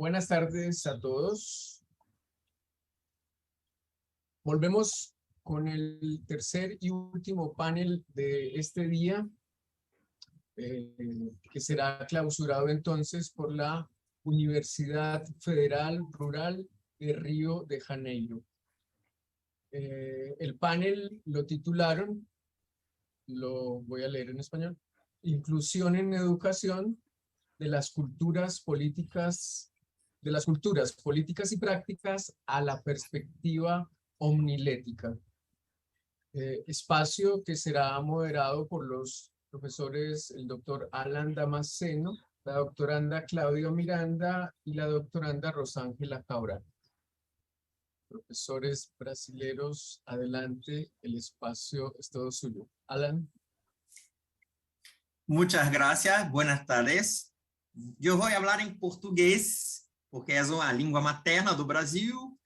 Buenas tardes a todos. Volvemos con el tercer y último panel de este día, que será clausurado entonces por la Universidad Federal Rural de Río de Janeiro. El panel lo titularon, lo voy a leer en español: Inclusión en educación de las culturas políticas y prácticas a la perspectiva omnilética. Espacio que será moderado por los profesores, el doctor Alan Damasceno, la doctoranda Claudia Miranda y la doctoranda Rosángela Cabral. Profesores brasileros, adelante, el espacio es todo suyo. Alan. Muchas gracias, buenas tardes. Eu vou falar em português, porque é a língua materna do Brasil,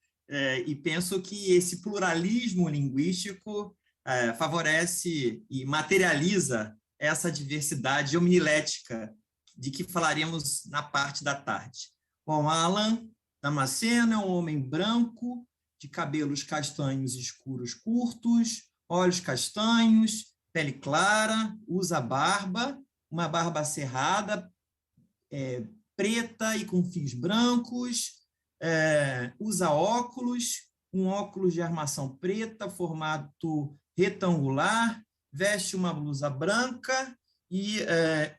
e penso que esse pluralismo linguístico favorece e materializa essa diversidade homilética de que falaremos na parte da tarde. Bom, Alan Damasceno é um homem branco, de cabelos castanhos escuros curtos, olhos castanhos, pele clara, usa barba, uma barba cerrada, preta e com fios brancos, usa óculos, um óculos de armação preta, formato retangular, veste uma blusa branca e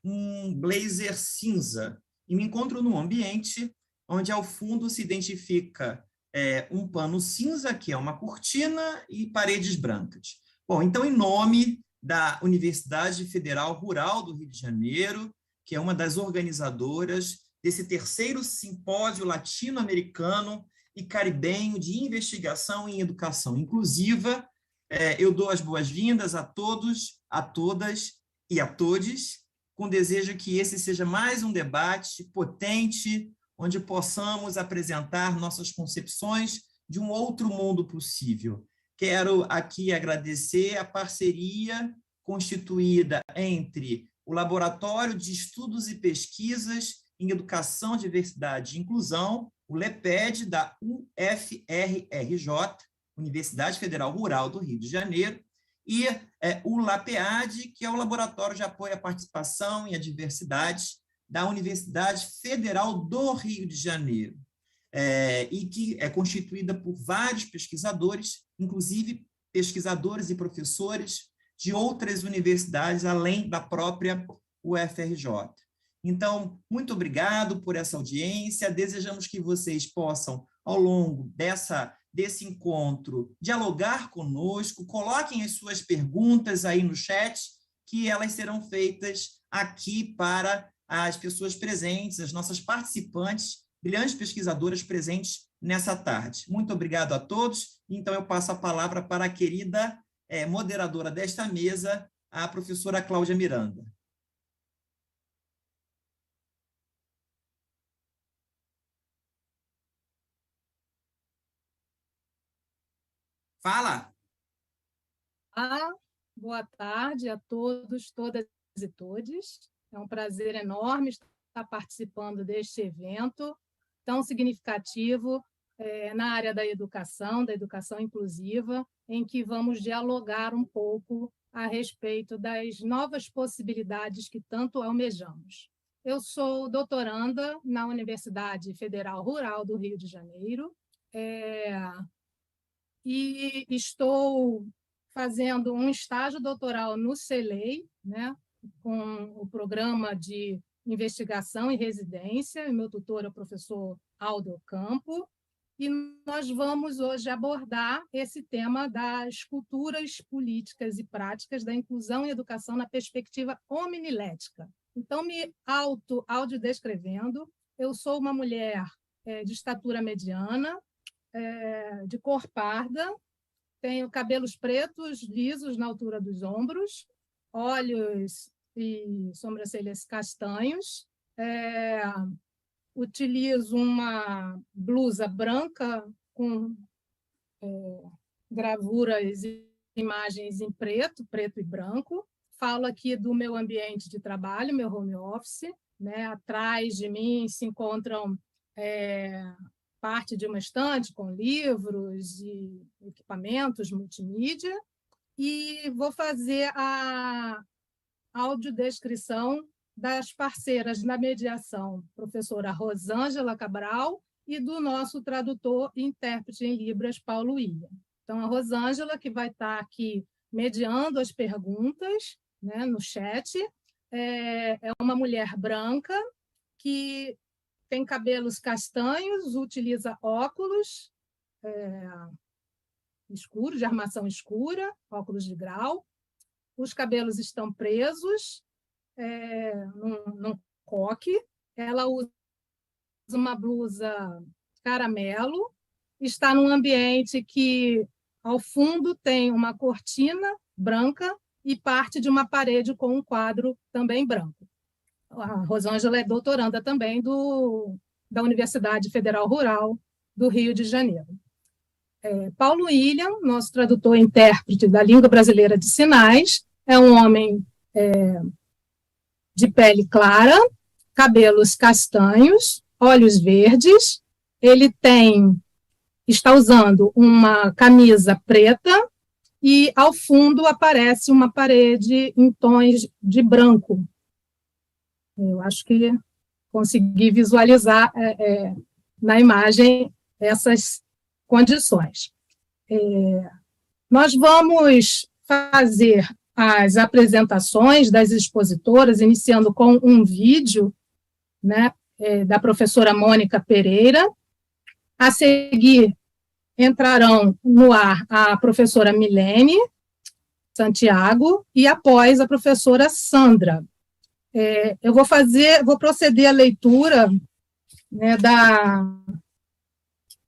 um blazer cinza. E me encontro num ambiente onde ao fundo se identifica um pano cinza, que é uma cortina, e paredes brancas. Bom, então, em nome da Universidade Federal Rural do Rio de Janeiro, que é uma das organizadoras desse terceiro simpósio latino-americano e caribenho de investigação em educação inclusiva, eu dou as boas-vindas a todos, a todas e a todes, com desejo que esse seja mais um debate potente, onde possamos apresentar nossas concepções de um outro mundo possível. Quero aqui agradecer a parceria constituída entre o Laboratório de Estudos e Pesquisas em Educação, Diversidade e Inclusão, o LEPED, da UFRRJ, Universidade Federal Rural do Rio de Janeiro, e o LAPEAD, que é o Laboratório de Apoio à Participação e à Diversidade da Universidade Federal do Rio de Janeiro, e que é constituída por vários pesquisadores, inclusive pesquisadores e professores de outras universidades, além da própria UFRJ. Então, muito obrigado por essa audiência, desejamos que vocês possam, ao longo desse encontro, dialogar conosco, coloquem as suas perguntas aí no chat, que elas serão feitas aqui para as pessoas presentes, as nossas participantes, brilhantes pesquisadoras presentes nessa tarde. Muito obrigado a todos. Então, eu passo a palavra para a querida moderadora desta mesa, a professora Cláudia Miranda. Fala! Boa tarde a todos, todas e todes. É um prazer enorme estar participando deste evento tão significativo na área da educação inclusiva, em que vamos dialogar um pouco a respeito das novas possibilidades que tanto almejamos. Eu sou doutoranda na Universidade Federal Rural do Rio de Janeiro e estou fazendo um estágio doutoral no CELEI, né, com o programa de investigação e residência, e meu tutor é o professor Aldo Campo, e nós vamos hoje abordar esse tema das culturas políticas e práticas da inclusão e educação na perspectiva omnilética. Então, me autodescrevendo, eu sou uma mulher de estatura mediana, de cor parda, tenho cabelos pretos, lisos na altura dos ombros, olhos e sobrancelhas castanhos, utilizo uma blusa branca com gravuras e imagens em preto e branco. Falo aqui do meu ambiente de trabalho, meu home office, né? Atrás de mim se encontram parte de uma estante com livros e equipamentos multimídia, e vou fazer a audiodescrição das parceiras na mediação, professora Rosângela Cabral, e do nosso tradutor e intérprete em Libras, Paulo William. Então, a Rosângela, que vai estar aqui mediando as perguntas, né, no chat, é uma mulher branca que tem cabelos castanhos, utiliza óculos escuros, de armação escura, óculos de grau. Os cabelos estão presos num coque. Ela usa uma blusa caramelo, está num ambiente que, ao fundo, tem uma cortina branca e parte de uma parede com um quadro também branco. A Rosângela é doutoranda também da Universidade Federal Rural do Rio de Janeiro. Paulo William, nosso tradutor e intérprete da língua brasileira de sinais, é um homem de pele clara, cabelos castanhos, olhos verdes. Ele está usando uma camisa preta e, ao fundo, aparece uma parede em tons de branco. Eu acho que consegui visualizar na imagem essas condições. Nós vamos fazer as apresentações das expositoras, iniciando com um vídeo, né, da professora Mônica Pereira. A seguir, entrarão no ar a professora Milene Santiago e, após, a professora Sandra. Eu vou proceder à leitura, né,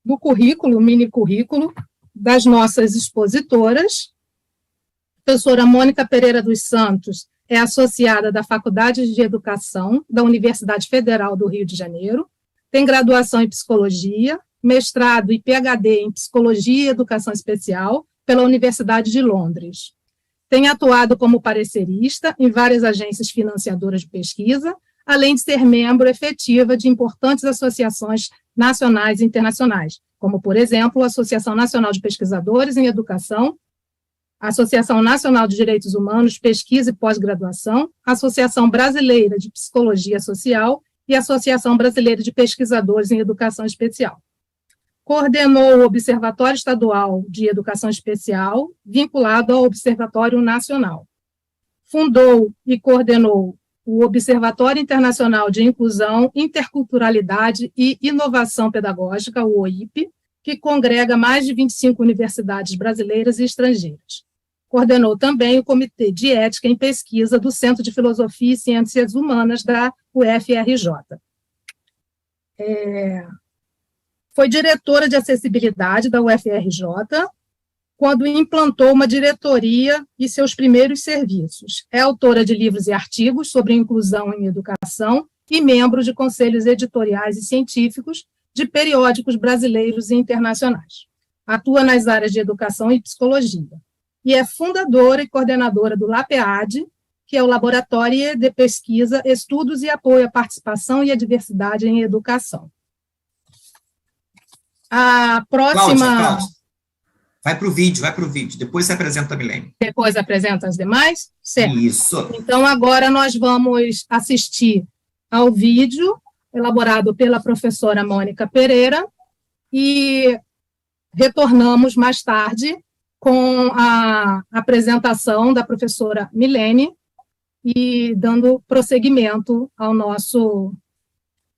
do currículo, mini currículo, das nossas expositoras. A professora Mônica Pereira dos Santos é associada da Faculdade de Educação da Universidade Federal do Rio de Janeiro, tem graduação em Psicologia, mestrado e PhD em Psicologia e Educação Especial pela Universidade de Londres. Tem atuado como parecerista em várias agências financiadoras de pesquisa, além de ser membro efetiva de importantes associações nacionais e internacionais, como, por exemplo, a Associação Nacional de Pesquisadores em Educação, a Associação Nacional de Direitos Humanos, Pesquisa e Pós-Graduação, a Associação Brasileira de Psicologia Social e a Associação Brasileira de Pesquisadores em Educação Especial. Coordenou o Observatório Estadual de Educação Especial, vinculado ao Observatório Nacional. Fundou e coordenou o Observatório Internacional de Inclusão, Interculturalidade e Inovação Pedagógica, o OIP, que congrega mais de 25 universidades brasileiras e estrangeiras. Coordenou também o Comitê de Ética em Pesquisa do Centro de Filosofia e Ciências Humanas da UFRJ. Foi diretora de acessibilidade da UFRJ, quando implantou uma diretoria e seus primeiros serviços. É autora de livros e artigos sobre inclusão em educação e membro de conselhos editoriais e científicos de periódicos brasileiros e internacionais. Atua nas áreas de educação e psicologia. E é fundadora e coordenadora do LAPEAD, que é o Laboratório de Pesquisa, Estudos e Apoio à Participação e à Diversidade em Educação. A próxima... Cláudia, vai para o vídeo, depois você apresenta a Milene. Depois apresenta as demais? Certo. Isso. Então, agora nós vamos assistir ao vídeo elaborado pela professora Mônica Pereira e retornamos mais tarde com a apresentação da professora Milene e dando prosseguimento à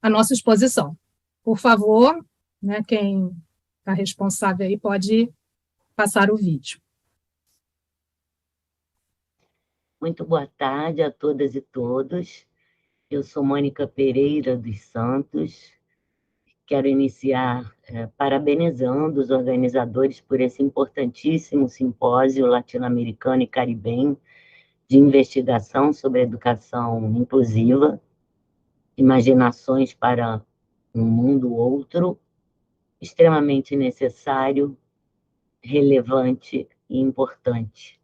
nossa exposição. Por favor, né, quem está responsável aí pode passar o vídeo. Muito boa tarde a todas e todos. Eu sou Mônica Pereira dos Santos. Quero iniciar parabenizando os organizadores por esse importantíssimo simpósio latino-americano e caribenho de investigação sobre educação inclusiva, imaginações para um mundo outro, extremamente necessário, relevante e importante.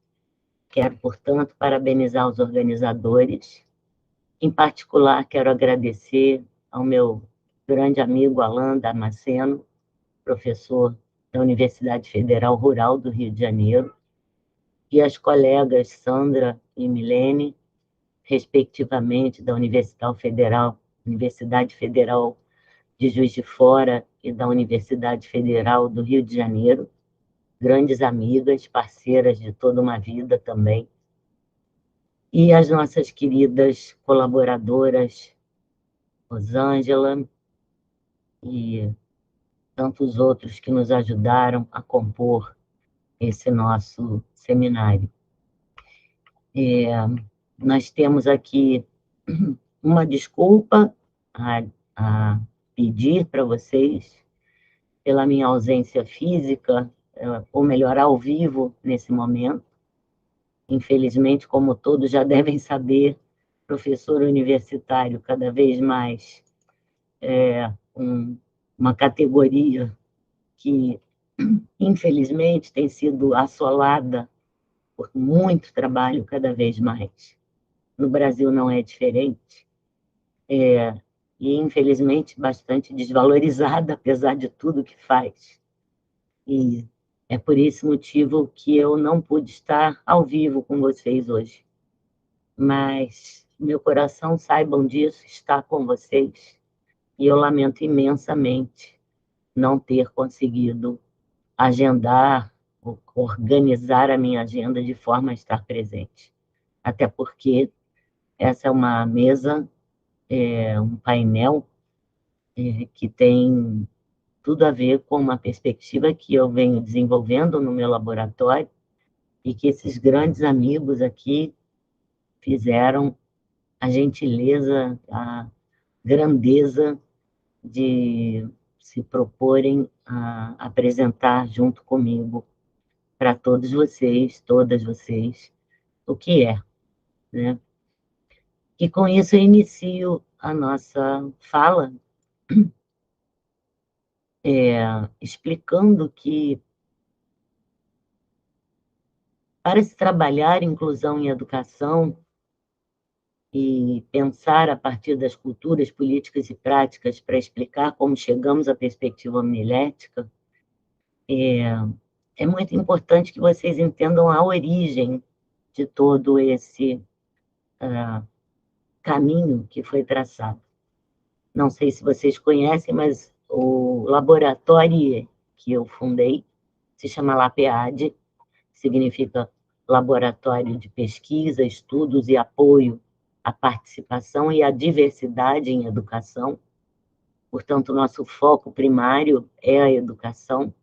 Quero, portanto, parabenizar os organizadores. Em particular, quero agradecer ao meu grande amigo Alain Damasceno, professor da Universidade Federal Rural do Rio de Janeiro, e as colegas Sandra e Milene, respectivamente, da Universidade Federal de Juiz de Fora e da Universidade Federal do Rio de Janeiro, grandes amigas, parceiras de toda uma vida também, e as nossas queridas colaboradoras, Rosângela e tantos outros que nos ajudaram a compor esse nosso seminário. Nós temos aqui uma desculpa a pedir para vocês pela minha ausência física, ou melhor, ao vivo nesse momento. Infelizmente, como todos já devem saber, professor universitário cada vez mais uma categoria que, infelizmente, tem sido assolada por muito trabalho cada vez mais. No Brasil não é diferente. E, infelizmente, bastante desvalorizada, apesar de tudo que faz. E é por esse motivo que eu não pude estar ao vivo com vocês hoje. Mas meu coração, saibam disso, está com vocês. E eu lamento imensamente não ter conseguido agendar, organizar a minha agenda de forma a estar presente. Até porque essa é uma mesa, um painel que tem tudo a ver com uma perspectiva que eu venho desenvolvendo no meu laboratório e que esses grandes amigos aqui fizeram a gentileza, a grandeza de se proporem a apresentar junto comigo para todos vocês, todas vocês, o que é, né? E com isso eu inicio a nossa fala explicando que para se trabalhar inclusão em educação e pensar a partir das culturas políticas e práticas para explicar como chegamos à perspectiva homilética, é muito importante que vocês entendam a origem de todo esse caminho que foi traçado. Não sei se vocês conhecem, mas o laboratório que eu fundei se chama LAPEAD, significa Laboratório de Pesquisa, Estudos e Apoio à Participação e à Diversidade em Educação. Portanto, nosso foco primário é a educação,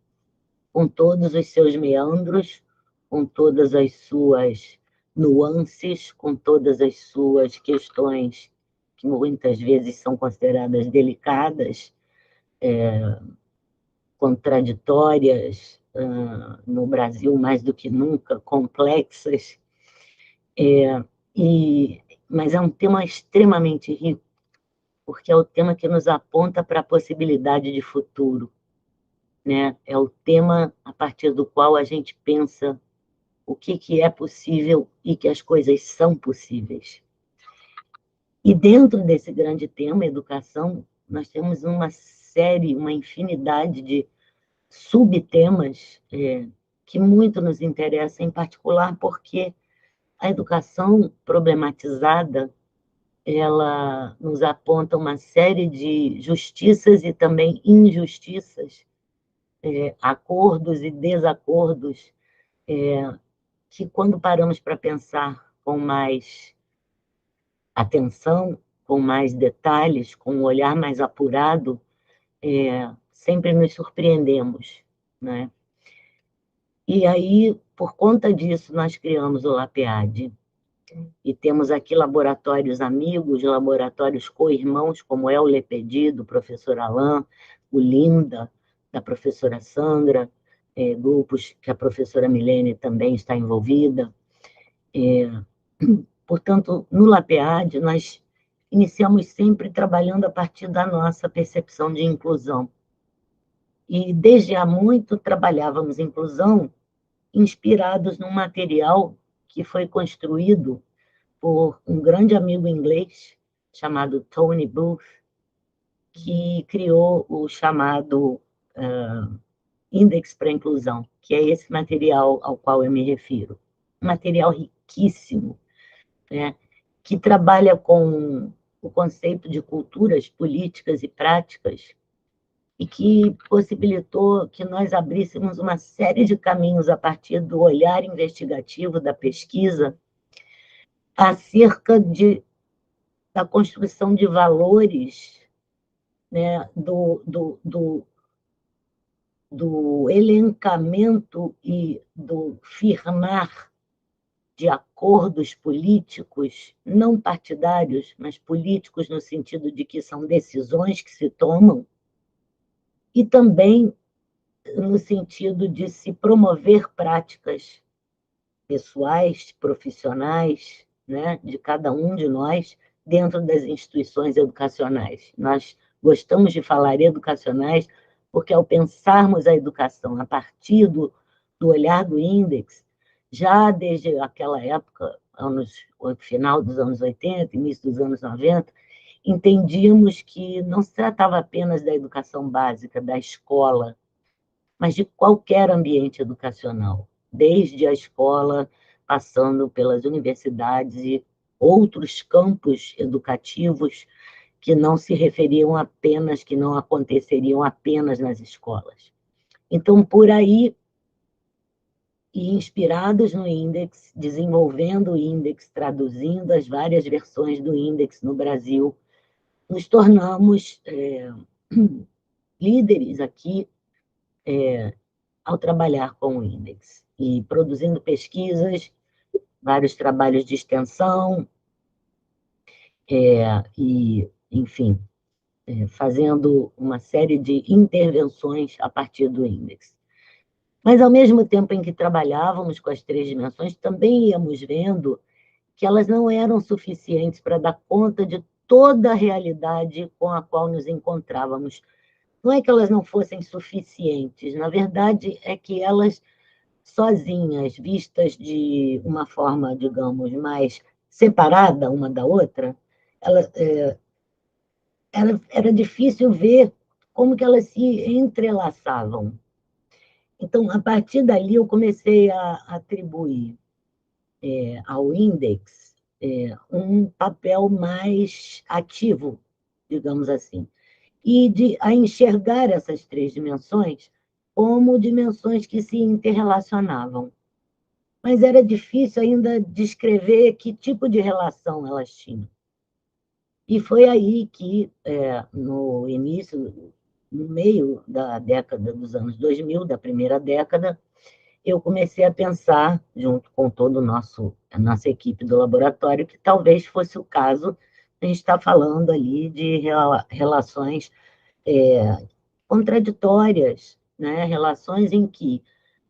com todos os seus meandros, com todas as suas nuances, com todas as suas questões que muitas vezes são consideradas delicadas, contraditórias, no Brasil mais do que nunca, complexas, mas é um tema extremamente rico, porque é o tema que nos aponta para a possibilidade de futuro, né? É o tema a partir do qual a gente pensa o que é possível e que as coisas são possíveis. E dentro desse grande tema, educação, nós temos uma série, uma infinidade de subtemas que muito nos interessam, em particular porque a educação problematizada, ela nos aponta uma série de justiças e também injustiças, acordos e desacordos, que quando paramos para pensar com mais atenção, com mais detalhes, com um olhar mais apurado, sempre nos surpreendemos, né? E aí, por conta disso, nós criamos o LAPEAD. E temos aqui laboratórios amigos, laboratórios co-irmãos, como é o LEPEDI, do professor Alain, o LINDA, da professora Sandra, grupos que a professora Milene também está envolvida. Portanto, no LAPEAD, nós iniciamos sempre trabalhando a partir da nossa percepção de inclusão. E, desde há muito, trabalhávamos inclusão inspirados num material que foi construído por um grande amigo inglês chamado Tony Booth, que criou o chamado Índex para a Inclusão, que é esse material ao qual eu me refiro. Um material riquíssimo, né, que trabalha com o conceito de culturas políticas e práticas e que possibilitou que nós abríssemos uma série de caminhos a partir do olhar investigativo da pesquisa acerca da construção de valores, né, do elencamento e do firmar de acordos políticos, não partidários, mas políticos no sentido de que são decisões que se tomam, e também no sentido de se promover práticas pessoais, profissionais, né, de cada um de nós dentro das instituições educacionais. Nós gostamos de falar educacionais porque, ao pensarmos a educação a partir do olhar do Índex, já desde aquela época, final dos anos 80, início dos anos 90, entendíamos que não se tratava apenas da educação básica, da escola, mas de qualquer ambiente educacional, desde a escola, passando pelas universidades e outros campos educativos que não se referiam apenas, que não aconteceriam apenas nas escolas. Então, por aí, e inspirados no Índex, desenvolvendo o Índex, traduzindo as várias versões do Índex no Brasil, nos tornamos líderes aqui ao trabalhar com o Índex e produzindo pesquisas, vários trabalhos de extensão, e, enfim, fazendo uma série de intervenções a partir do Índex. Mas, ao mesmo tempo em que trabalhávamos com as 3 dimensões, também íamos vendo que elas não eram suficientes para dar conta de toda a realidade com a qual nos encontrávamos. Não é que elas não fossem suficientes, na verdade, é que elas, sozinhas, vistas de uma forma, digamos, mais separada uma da outra, era difícil ver como que elas se entrelaçavam. Então, a partir dali, eu comecei a atribuir ao Índex um papel mais ativo, digamos assim, e a enxergar essas 3 dimensões como dimensões que se interrelacionavam. Mas era difícil ainda descrever que tipo de relação elas tinham. E foi aí que, no meio da década dos anos 2000, da primeira década, eu comecei a pensar, junto com toda a nossa equipe do laboratório, que talvez fosse o caso, a gente está falando ali de relações contraditórias, né? Relações em que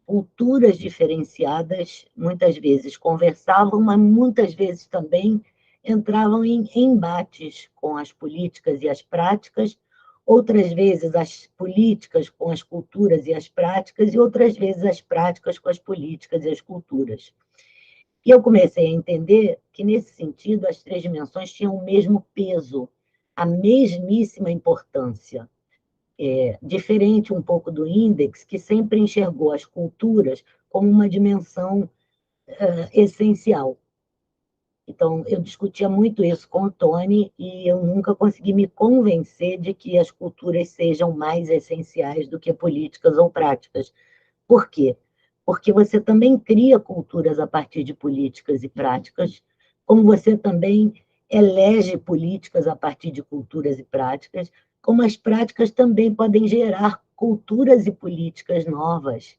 culturas diferenciadas muitas vezes conversavam, mas muitas vezes também entravam em embates com as políticas e as práticas, outras vezes as políticas com as culturas e as práticas, e outras vezes as práticas com as políticas e as culturas. E eu comecei a entender que, nesse sentido, as 3 dimensões tinham o mesmo peso, a mesmíssima importância. Diferente um pouco do Índex, que sempre enxergou as culturas como uma dimensão essencial. Então, eu discutia muito isso com o Tony e eu nunca consegui me convencer de que as culturas sejam mais essenciais do que políticas ou práticas. Por quê? Porque você também cria culturas a partir de políticas e práticas, como você também elege políticas a partir de culturas e práticas, como as práticas também podem gerar culturas e políticas novas,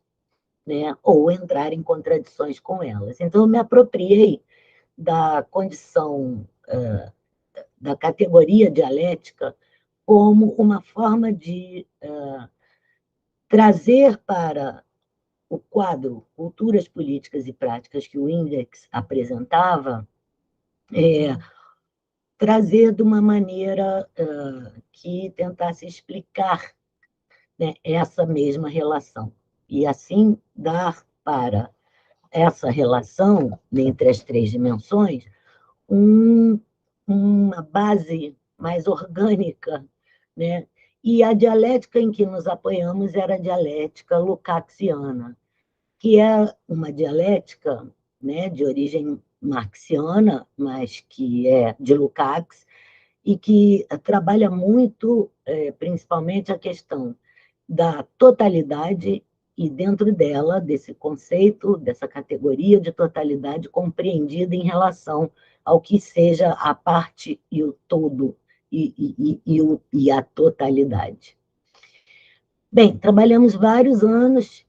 né? Ou entrar em contradições com elas. Então, eu me apropriei da condição, da categoria dialética, como uma forma de trazer para o quadro Culturas, Políticas e Práticas que o Índex apresentava, trazer de uma maneira que tentasse explicar, né, essa mesma relação. E, assim, dar para essa relação entre as 3 dimensões uma base mais orgânica, né? E a dialética em que nos apoiamos era a dialética lukácsiana, que é uma dialética, né, de origem marxiana, mas que é de Lukács, e que trabalha muito, principalmente, a questão da totalidade e, dentro dela, desse conceito, dessa categoria de totalidade compreendida em relação ao que seja a parte e o todo e a totalidade. Bem, trabalhamos vários anos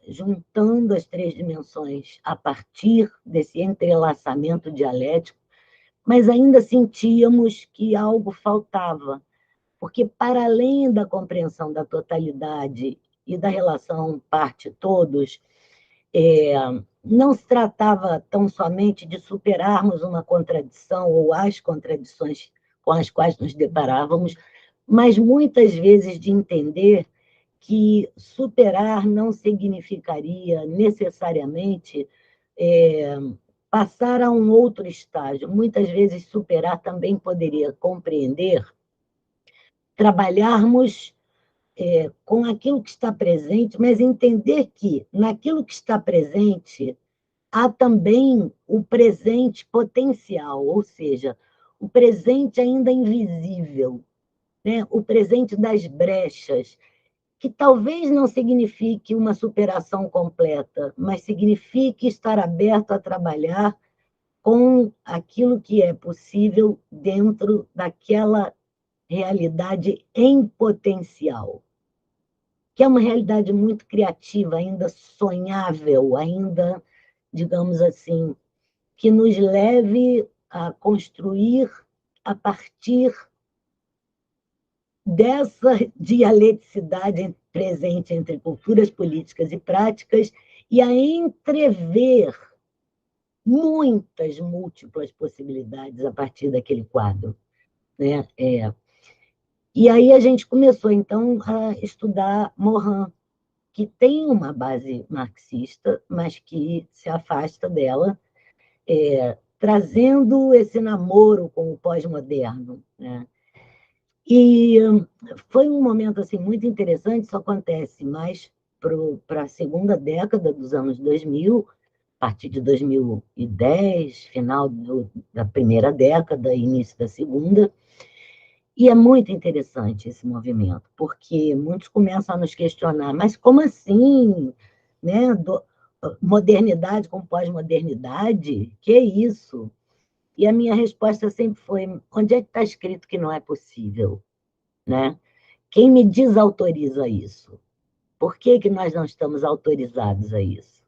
juntando as três dimensões a partir desse entrelaçamento dialético, mas ainda sentíamos que algo faltava, porque, para além da compreensão da totalidade e da relação parte-todos, não se tratava tão somente de superarmos uma contradição ou as contradições com as quais nos deparávamos, mas muitas vezes de entender que superar não significaria necessariamente passar a um outro estágio. Muitas vezes superar também poderia compreender trabalharmos com aquilo que está presente, mas entender que naquilo que está presente há também o presente potencial, ou seja, o presente ainda invisível, né? O presente das brechas, que talvez não signifique uma superação completa, mas signifique estar aberto a trabalhar com aquilo que é possível dentro daquela realidade em potencial, que é uma realidade muito criativa, ainda sonhável, ainda, digamos assim, que nos leve a construir a partir dessa dialeticidade presente entre culturas políticas e práticas e a entrever muitas múltiplas possibilidades a partir daquele quadro, né? E aí a gente começou, então, a estudar Morin, que tem uma base marxista, mas que se afasta dela, trazendo esse namoro com o pós-moderno, né? E foi um momento assim, muito interessante, isso acontece mais para a segunda década dos anos 2000, a partir de 2010, final da primeira década, início da segunda, e é muito interessante esse movimento, porque muitos começam a nos questionar, mas como assim? Né? Modernidade com pós-modernidade? Que isso? E a minha resposta sempre foi, onde é que está escrito que não é possível? Né? Quem me desautoriza isso? Por que que nós não estamos autorizados a isso?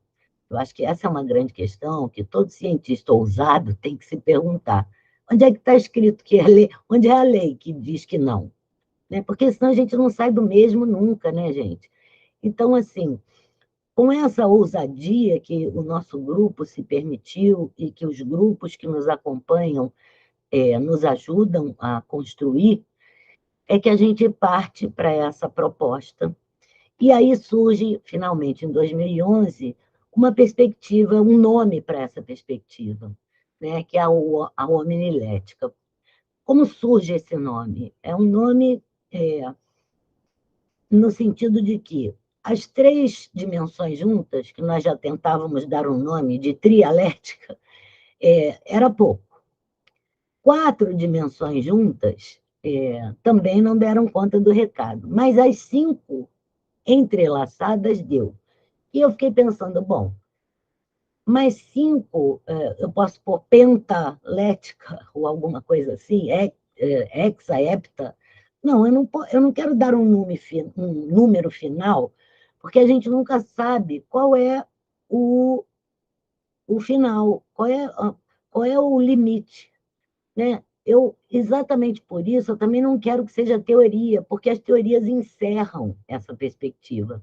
Eu acho que essa é uma grande questão que todo cientista ousado tem que se perguntar. Onde é que está escrito que é lei? Onde é a lei que diz que não? Né? Porque senão a gente não sai do mesmo nunca, né, gente? Então, assim, com essa ousadia que o nosso grupo se permitiu e que os grupos que nos acompanham nos ajudam a construir, é que a gente parte para essa proposta. E aí surge, finalmente, em 2011, uma perspectiva, um nome para essa perspectiva, né, que é a homilética. Como surge esse nome? É um nome no sentido de que as três dimensões juntas, que nós já tentávamos dar um nome de trialética, era pouco. 4 dimensões juntas também não deram conta do recado, mas as 5 entrelaçadas deu. E eu fiquei pensando, bom, mais 5, eu posso pôr pentalética ou alguma coisa assim, hexa, hepta. Não, eu não quero dar um número final, porque a gente nunca sabe qual é o final, qual é o limite, né? Exatamente por isso, eu também não quero que seja teoria, porque as teorias encerram essa perspectiva.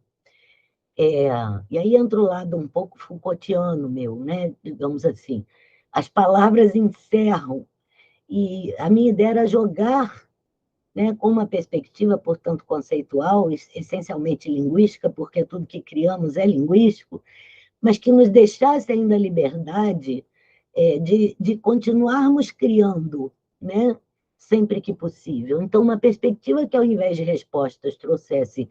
E aí entra o lado um pouco Foucaultiano meu, né? Digamos assim. As palavras encerram, e a minha ideia era jogar, né, com uma perspectiva, portanto, conceitual, essencialmente linguística, porque tudo que criamos é linguístico, mas que nos deixasse ainda a liberdade de continuarmos criando, né, sempre que possível. Então, uma perspectiva que, ao invés de respostas, trouxesse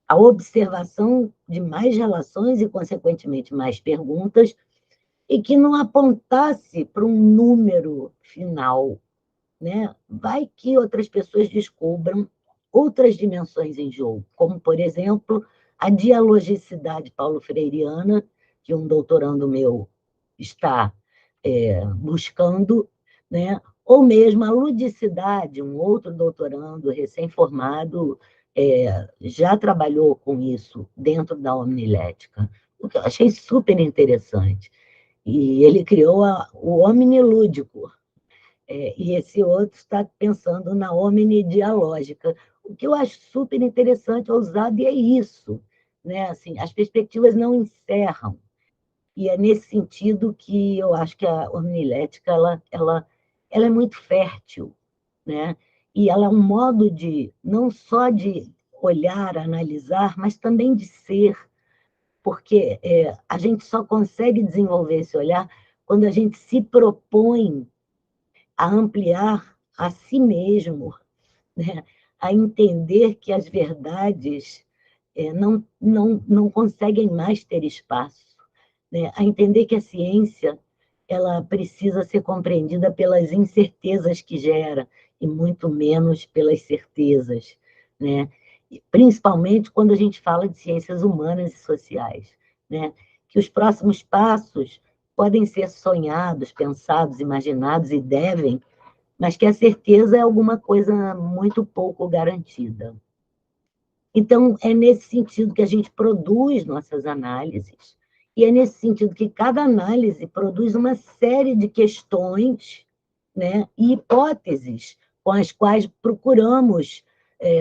a observação de mais relações e, consequentemente, mais perguntas, e que não apontasse para um número final, né? Vai que outras pessoas descubram outras dimensões em jogo, como, por exemplo, a dialogicidade paulo-freireana, que um doutorando meu está buscando, né? Ou mesmo a ludicidade, um outro doutorando recém-formado já trabalhou com isso dentro da homilética, o que eu achei super interessante. E ele criou o omnilúdico, e esse outro está pensando na omnidialógica, o que eu acho super interessante, ousado, e é isso, né? Assim, as perspectivas não encerram, e é nesse sentido que eu acho que a homilética ela é muito fértil, né? E ela é um modo de, não só de olhar, analisar, mas também de ser, porque a gente só consegue desenvolver esse olhar quando a gente se propõe a ampliar a si mesmo, né? A entender que as verdades não conseguem mais ter espaço, né? A entender que a ciência ela precisa ser compreendida pelas incertezas que gera, e muito menos pelas certezas, né? Principalmente quando a gente fala de ciências humanas e sociais, né? Que os próximos passos podem ser sonhados, pensados, imaginados e devem, mas que a certeza é alguma coisa muito pouco garantida. Então, é nesse sentido que a gente produz nossas análises, e é nesse sentido que cada análise produz uma série de questões, né, e hipóteses com as quais procuramos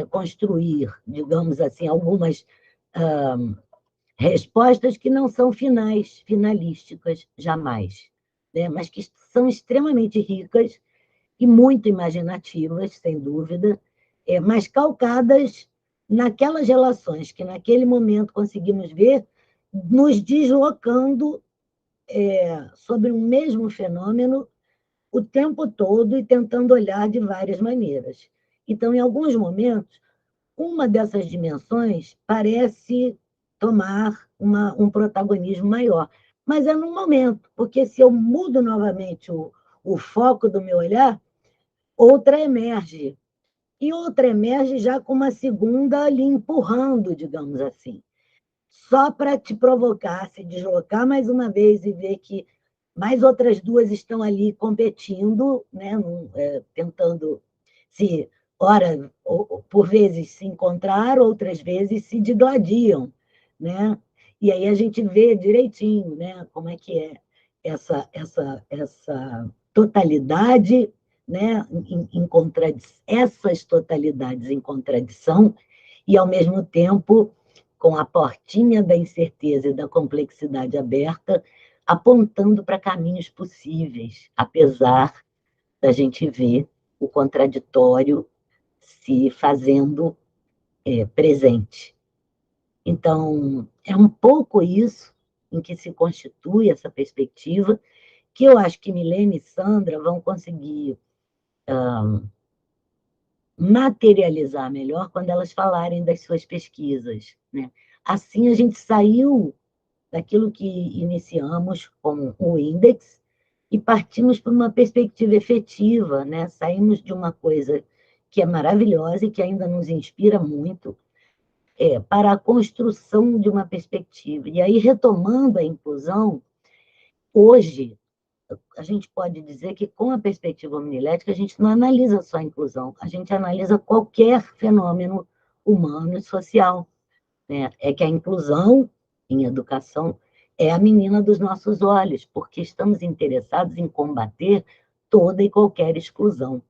construir, digamos assim, algumas respostas que não são finais, finalísticas, jamais, né, mas que são extremamente ricas e muito imaginativas, sem dúvida, mas calcadas naquelas relações que naquele momento conseguimos ver, nos deslocando sobre um mesmo fenômeno o tempo todo e tentando olhar de várias maneiras. Então, em alguns momentos, uma dessas dimensões parece tomar um protagonismo maior, mas é num momento, porque se eu mudo novamente o foco do meu olhar, outra emerge. E outra emerge já com uma segunda ali empurrando, digamos assim. Só para te provocar, se deslocar mais uma vez e ver que mais outras duas estão ali competindo, né? Tentando se, ora, por vezes se encontrar, outras vezes se digladiam, né? E aí a gente vê direitinho, né? Como é que é essa totalidade, né? Essas totalidades em contradição, e, ao mesmo tempo, com a portinha da incerteza e da complexidade aberta, apontando para caminhos possíveis, apesar da gente ver o contraditório se fazendo presente. Então, é um pouco isso em que se constitui essa perspectiva, que eu acho que Milene e Sandra vão conseguir materializar melhor quando elas falarem das suas pesquisas, né? Assim, a gente saiu daquilo que iniciamos com o índex e partimos para uma perspectiva efetiva, né? Saímos de uma coisa que é maravilhosa e que ainda nos inspira muito, para a construção de uma perspectiva. E aí, retomando a inclusão, hoje, a gente pode dizer que, com a perspectiva homilética, a gente não analisa só a inclusão, a gente analisa qualquer fenômeno humano e social, né? É que a inclusão em educação é a menina dos nossos olhos, porque estamos interessados em combater toda e qualquer exclusão.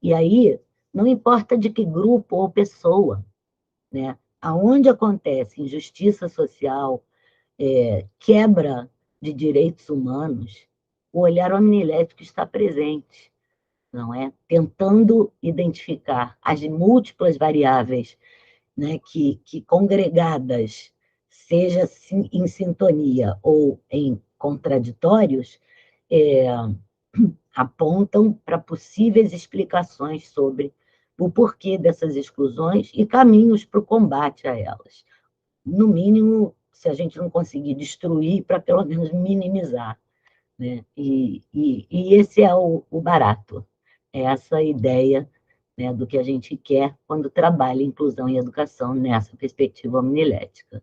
E aí, não importa de que grupo ou pessoa, né? Aonde acontece injustiça social, quebra de direitos humanos, o olhar homilético está presente, não é? Tentando identificar as múltiplas variáveis, né, que congregadas, seja em sintonia ou em contraditórios, apontam para possíveis explicações sobre o porquê dessas exclusões e caminhos para o combate a elas. No mínimo, se a gente não conseguir destruir, para pelo menos minimizar, né? E esse é o barato, é essa ideia, né, do que a gente quer quando trabalha inclusão e educação nessa perspectiva homilética.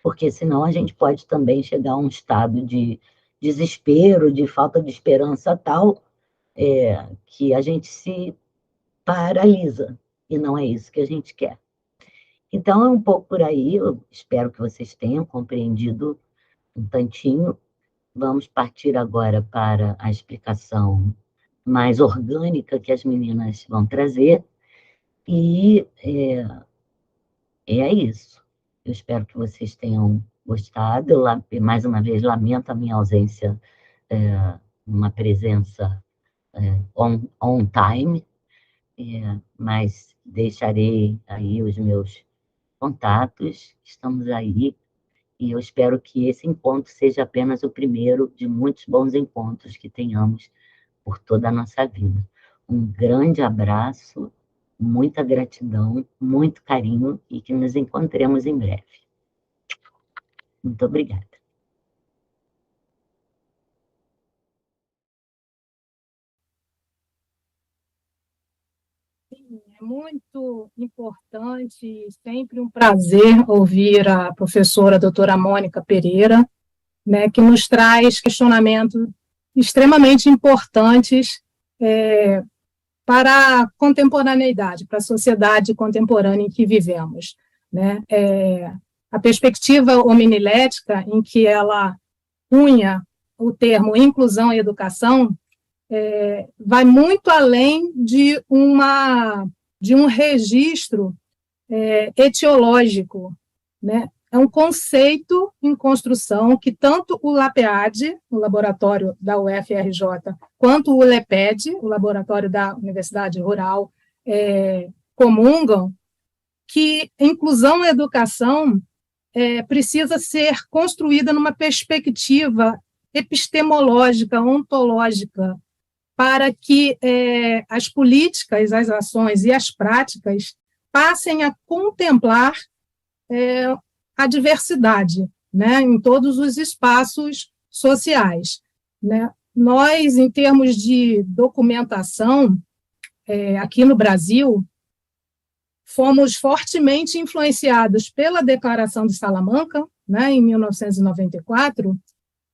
Porque senão a gente pode também chegar a um estado de desespero, de falta de esperança tal, que a gente se paralisa, e não é isso que a gente quer. Então, é um pouco por aí, eu espero que vocês tenham compreendido um tantinho. Vamos partir agora para a explicação mais orgânica que as meninas vão trazer, e é isso. Eu espero que vocês tenham gostado. Eu, mais uma vez, lamento a minha ausência, uma presença on time, mas deixarei aí os meus contatos, estamos aí, e eu espero que esse encontro seja apenas o primeiro de muitos bons encontros que tenhamos por toda a nossa vida. Um grande abraço, muita gratidão, muito carinho, e que nos encontremos em breve. Muito obrigada. É muito importante, sempre um prazer ouvir a professora doutora Mônica Pereira, né, que nos traz questionamentos extremamente importantes para a contemporaneidade, para a sociedade contemporânea em que vivemos, né? A perspectiva hominilética, em que ela cunha o termo inclusão e educação, vai muito além de um registro etiológico, né? É um conceito em construção que tanto o LAPEAD, o laboratório da UFRJ, quanto o LEPED, o laboratório da Universidade Rural, comungam, que inclusão e educação precisa ser construída numa perspectiva epistemológica, ontológica, para que as políticas, as ações e as práticas passem a contemplar a diversidade, né, em todos os espaços sociais, né? Nós, em termos de documentação, aqui no Brasil, fomos fortemente influenciados pela Declaração de Salamanca, né, em 1994,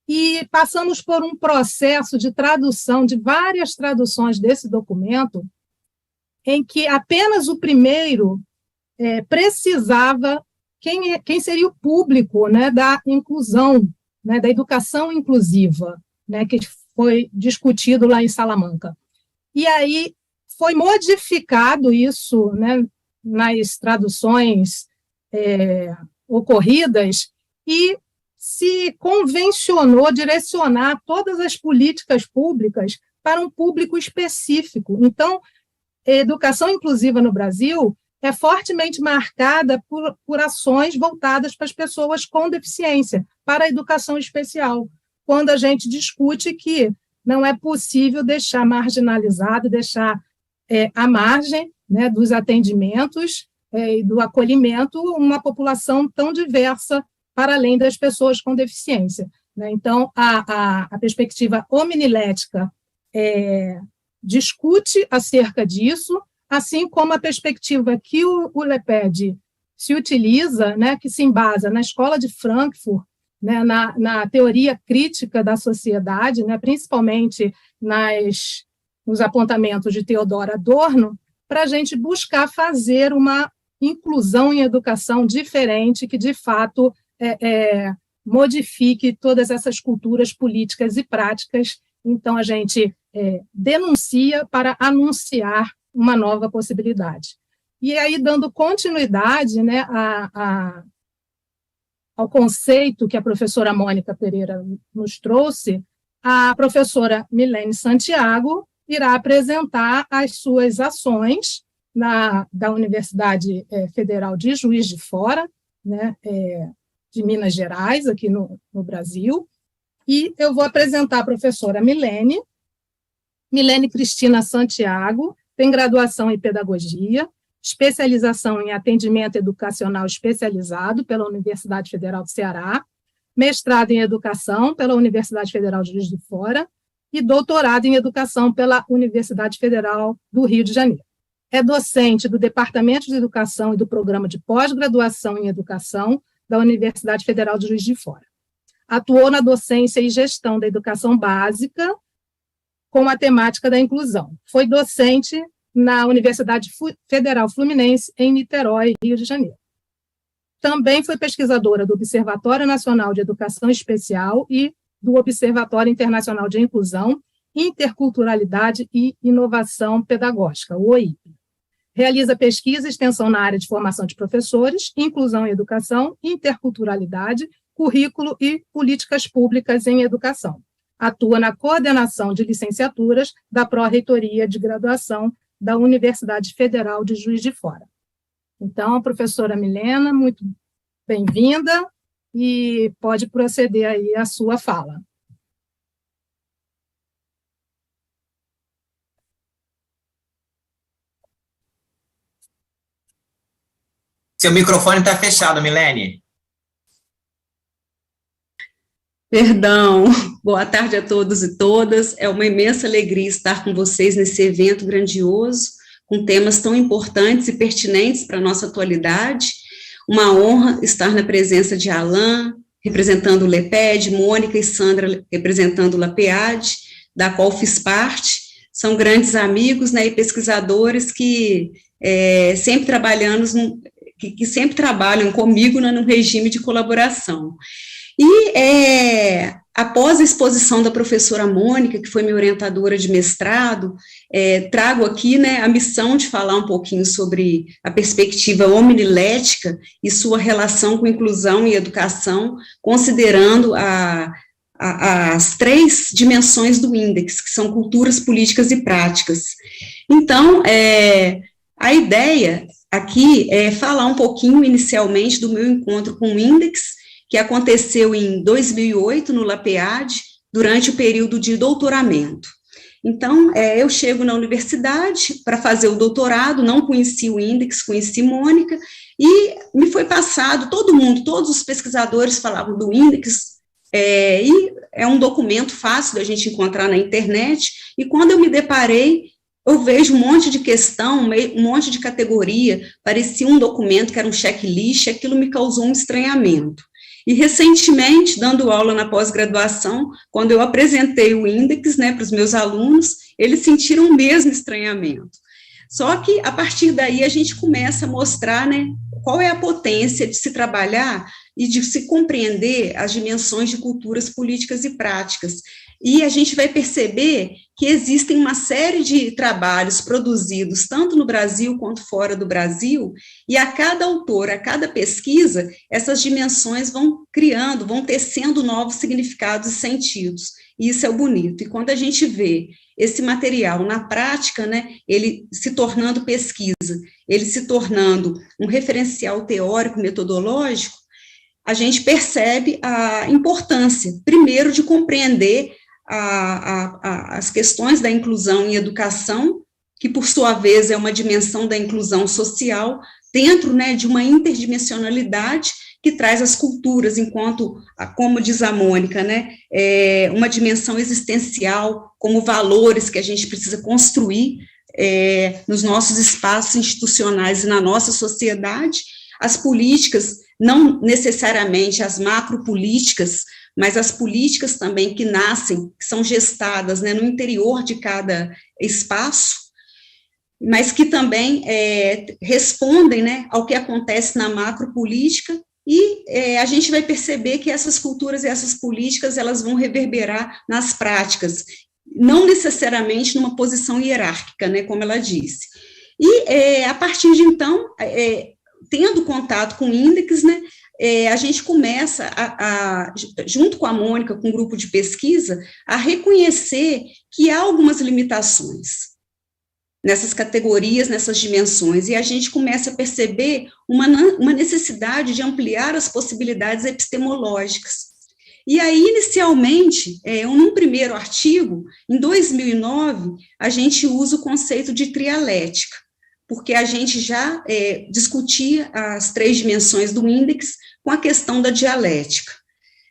e passamos por um processo de tradução, de várias traduções desse documento, em que apenas o primeiro precisava quem seria o público, né, da inclusão, né, da educação inclusiva, né, que foi discutido lá em Salamanca. E aí foi modificado isso, né, nas traduções ocorridas, e se convencionou direcionar todas as políticas públicas para um público específico. Então, a educação inclusiva no Brasil é fortemente marcada por ações voltadas para as pessoas com deficiência, para a educação especial, quando a gente discute que não é possível deixar marginalizado, deixar à margem, né, dos atendimentos e do acolhimento uma população tão diversa para além das pessoas com deficiência, né? Então, a perspectiva hominilética discute acerca disso, assim como a perspectiva que o LEPED se utiliza, né, que se embasa na Escola de Frankfurt, né, na teoria crítica da sociedade, né, principalmente nos apontamentos de Theodor Adorno, para a gente buscar fazer uma inclusão em educação diferente, que, de fato, modifique todas essas culturas políticas e práticas. Então, a gente denuncia para anunciar uma nova possibilidade. E aí, dando continuidade, né, ao conceito que a professora Mônica Pereira nos trouxe, a professora Milene Santiago irá apresentar as suas ações da Universidade Federal de Juiz de Fora, né, de Minas Gerais, aqui no Brasil, e eu vou apresentar a professora Milene, Milene Cristina Santiago tem graduação em Pedagogia, especialização em Atendimento Educacional Especializado pela Universidade Federal do Ceará, mestrado em Educação pela Universidade Federal de Juiz de Fora e doutorado em Educação pela Universidade Federal do Rio de Janeiro. É docente do Departamento de Educação e do Programa de Pós-Graduação em Educação da Universidade Federal de Juiz de Fora. Atuou na docência e gestão da educação básica com a temática da inclusão. Foi docente na Universidade Federal Fluminense, em Niterói, Rio de Janeiro. Também foi pesquisadora do Observatório Nacional de Educação Especial e do Observatório Internacional de Inclusão, Interculturalidade e Inovação Pedagógica, o OIP. Realiza pesquisa e extensão na área de formação de professores, inclusão em educação, interculturalidade, currículo e políticas públicas em educação. Atua na coordenação de licenciaturas da Pró-Reitoria de Graduação da Universidade Federal de Juiz de Fora. Então, professora Milena, muito bem-vinda e pode proceder aí a sua fala. Seu microfone está fechado, Milene. Perdão, boa tarde a todos e todas, é uma imensa alegria estar com vocês nesse evento grandioso, com temas tão importantes e pertinentes para a nossa atualidade, uma honra estar na presença de Alain, representando o LEPED, Mônica e Sandra representando o LAPEAD, da qual fiz parte, são grandes amigos, né, e pesquisadores que sempre trabalham comigo, né, num regime de colaboração. E após a exposição da professora Mônica, que foi minha orientadora de mestrado, trago aqui, né, a missão de falar um pouquinho sobre a perspectiva homilética e sua relação com inclusão e educação, considerando as 3 dimensões do índice, que são culturas, políticas e práticas. Então, a ideia aqui é falar um pouquinho inicialmente do meu encontro com o índice, que aconteceu em 2008 no LAPEAD, durante o período de doutoramento. Então, eu chego na universidade para fazer o doutorado, não conheci o índice, conheci Mônica, e me foi passado, todos os pesquisadores falavam do índice, e é um documento fácil da gente encontrar na internet, e quando eu me deparei, eu vejo um monte de questão, um monte de categoria, parecia um documento que era um checklist, aquilo me causou um estranhamento. E, recentemente, dando aula na pós-graduação, quando eu apresentei o índice, né, para os meus alunos, eles sentiram o mesmo estranhamento. Só que, a partir daí, a gente começa a mostrar, né, qual é a potência de se trabalhar e de se compreender as dimensões de culturas políticas e práticas. E a gente vai perceber que existem uma série de trabalhos produzidos, tanto no Brasil quanto fora do Brasil, e a cada autor, a cada pesquisa, essas dimensões vão criando, vão tecendo novos significados e sentidos. E isso é bonito. E quando a gente vê esse material na prática, né, ele se tornando pesquisa, ele se tornando um referencial teórico, metodológico, a gente percebe a importância, primeiro, de compreender as questões da inclusão em educação, que, por sua vez, é uma dimensão da inclusão social, dentro, né, de uma interdimensionalidade que traz as culturas enquanto, como diz a Mônica, né, uma dimensão existencial, como valores que a gente precisa construir nos nossos espaços institucionais e na nossa sociedade. As políticas, não necessariamente as macropolíticas, mas as políticas também que nascem, que são gestadas, né, no interior de cada espaço, mas que também respondem, né, ao que acontece na macropolítica, e a gente vai perceber que essas culturas e essas políticas, elas vão reverberar nas práticas, não necessariamente numa posição hierárquica, né, como ela disse. E a partir de então, tendo contato com índices, né, a gente começa, junto com a Mônica, com um grupo de pesquisa, a reconhecer que há algumas limitações nessas categorias, nessas dimensões, e a gente começa a perceber uma necessidade de ampliar as possibilidades epistemológicas. E aí, inicialmente, num primeiro artigo, em 2009, a gente usa o conceito de trialética, porque a gente já discutia as 3 dimensões do índex com a questão da dialética.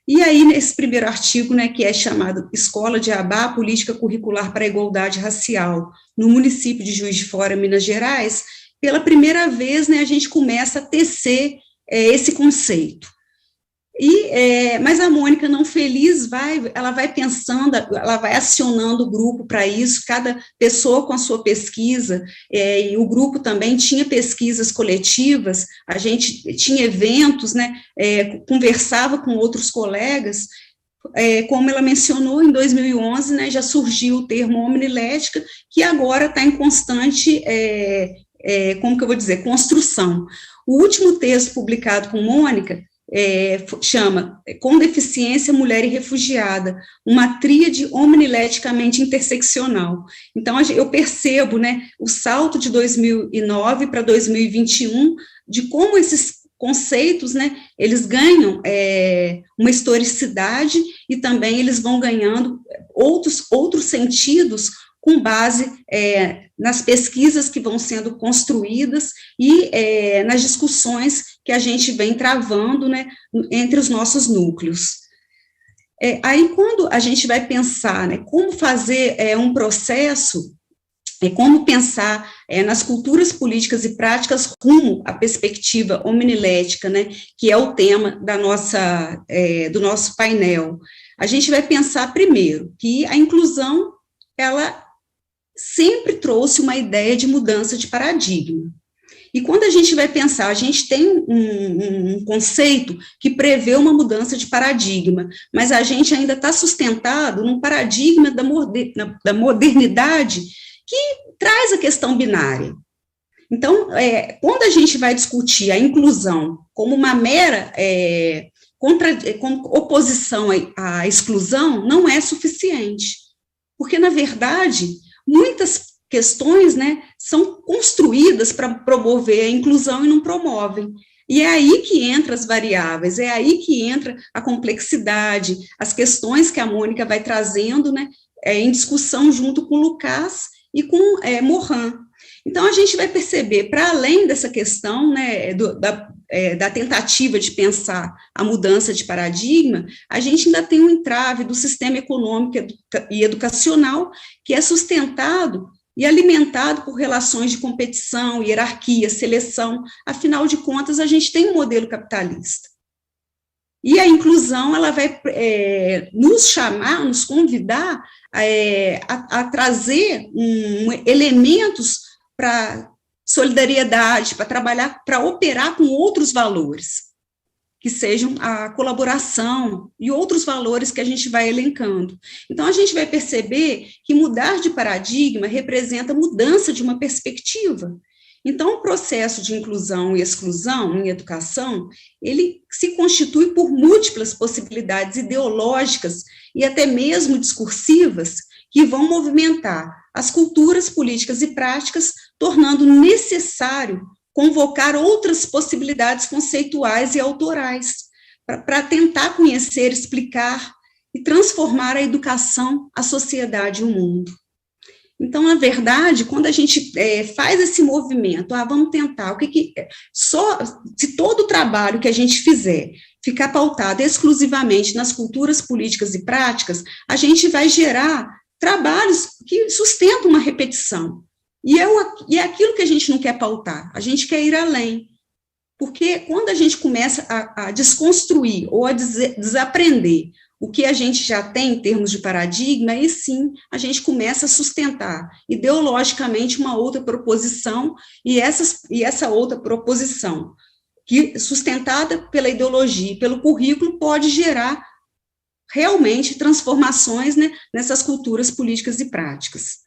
E aí, nesse primeiro artigo, né, que é chamado Escola de Abá, Política Curricular para a Igualdade Racial, no município de Juiz de Fora, Minas Gerais, pela primeira vez, né, a gente começa a tecer esse conceito. Mas a Mônica, não feliz, ela vai pensando, ela vai acionando o grupo para isso, cada pessoa com a sua pesquisa, e o grupo também tinha pesquisas coletivas, a gente tinha eventos, né, conversava com outros colegas, como ela mencionou, em 2011, né, já surgiu o termo homilética, que agora está em constante, como que eu vou dizer, construção. O último texto publicado com Mônica chama Com Deficiência, Mulher e Refugiada, uma tríade homileticamente interseccional. Então, eu percebo, né, o salto de 2009 para 2021, de como esses conceitos, né, eles ganham uma historicidade e também eles vão ganhando outros sentidos com base nas pesquisas que vão sendo construídas e nas discussões que a gente vem travando, né, entre os nossos núcleos. Aí, quando a gente vai pensar, né, como fazer um processo, como pensar nas culturas políticas e práticas rumo à perspectiva homilética, né, que é o tema do nosso painel, a gente vai pensar primeiro que a inclusão, ela sempre trouxe uma ideia de mudança de paradigma. E quando a gente vai pensar, a gente tem um conceito que prevê uma mudança de paradigma, mas a gente ainda está sustentado num paradigma da modernidade que traz a questão binária. Então, quando a gente vai discutir a inclusão como uma mera oposição à exclusão, não é suficiente, porque, na verdade, muitas questões, né, são construídas para promover a inclusão e não promovem. E é aí que entram as variáveis, é aí que entra a complexidade, as questões que a Mônica vai trazendo, né, em discussão junto com o Lucas e com Morin. Então, a gente vai perceber, para além dessa questão, né, da tentativa de pensar a mudança de paradigma, a gente ainda tem um entrave do sistema econômico e educacional que é sustentado e alimentado por relações de competição, hierarquia, seleção. Afinal de contas, a gente tem um modelo capitalista. E a inclusão, ela vai nos convidar a trazer elementos para solidariedade, para trabalhar, para operar com outros valores, que sejam a colaboração e outros valores que a gente vai elencando. Então, a gente vai perceber que mudar de paradigma representa mudança de uma perspectiva. Então, o processo de inclusão e exclusão em educação, ele se constitui por múltiplas possibilidades ideológicas e até mesmo discursivas que vão movimentar as culturas políticas e práticas, tornando necessário convocar outras possibilidades conceituais e autorais, para tentar conhecer, explicar e transformar a educação, a sociedade e o mundo. Então, na verdade, quando a gente faz esse movimento, vamos tentar, se todo o trabalho que a gente fizer ficar pautado exclusivamente nas culturas políticas e práticas, a gente vai gerar trabalhos que sustentam uma repetição. E é aquilo que a gente não quer pautar, a gente quer ir além. Porque quando a gente começa a desconstruir ou a desaprender o que a gente já tem em termos de paradigma, aí sim a gente começa a sustentar ideologicamente uma outra proposição, e essa outra proposição, que sustentada pela ideologia e pelo currículo, pode gerar realmente transformações, né, nessas culturas políticas e práticas.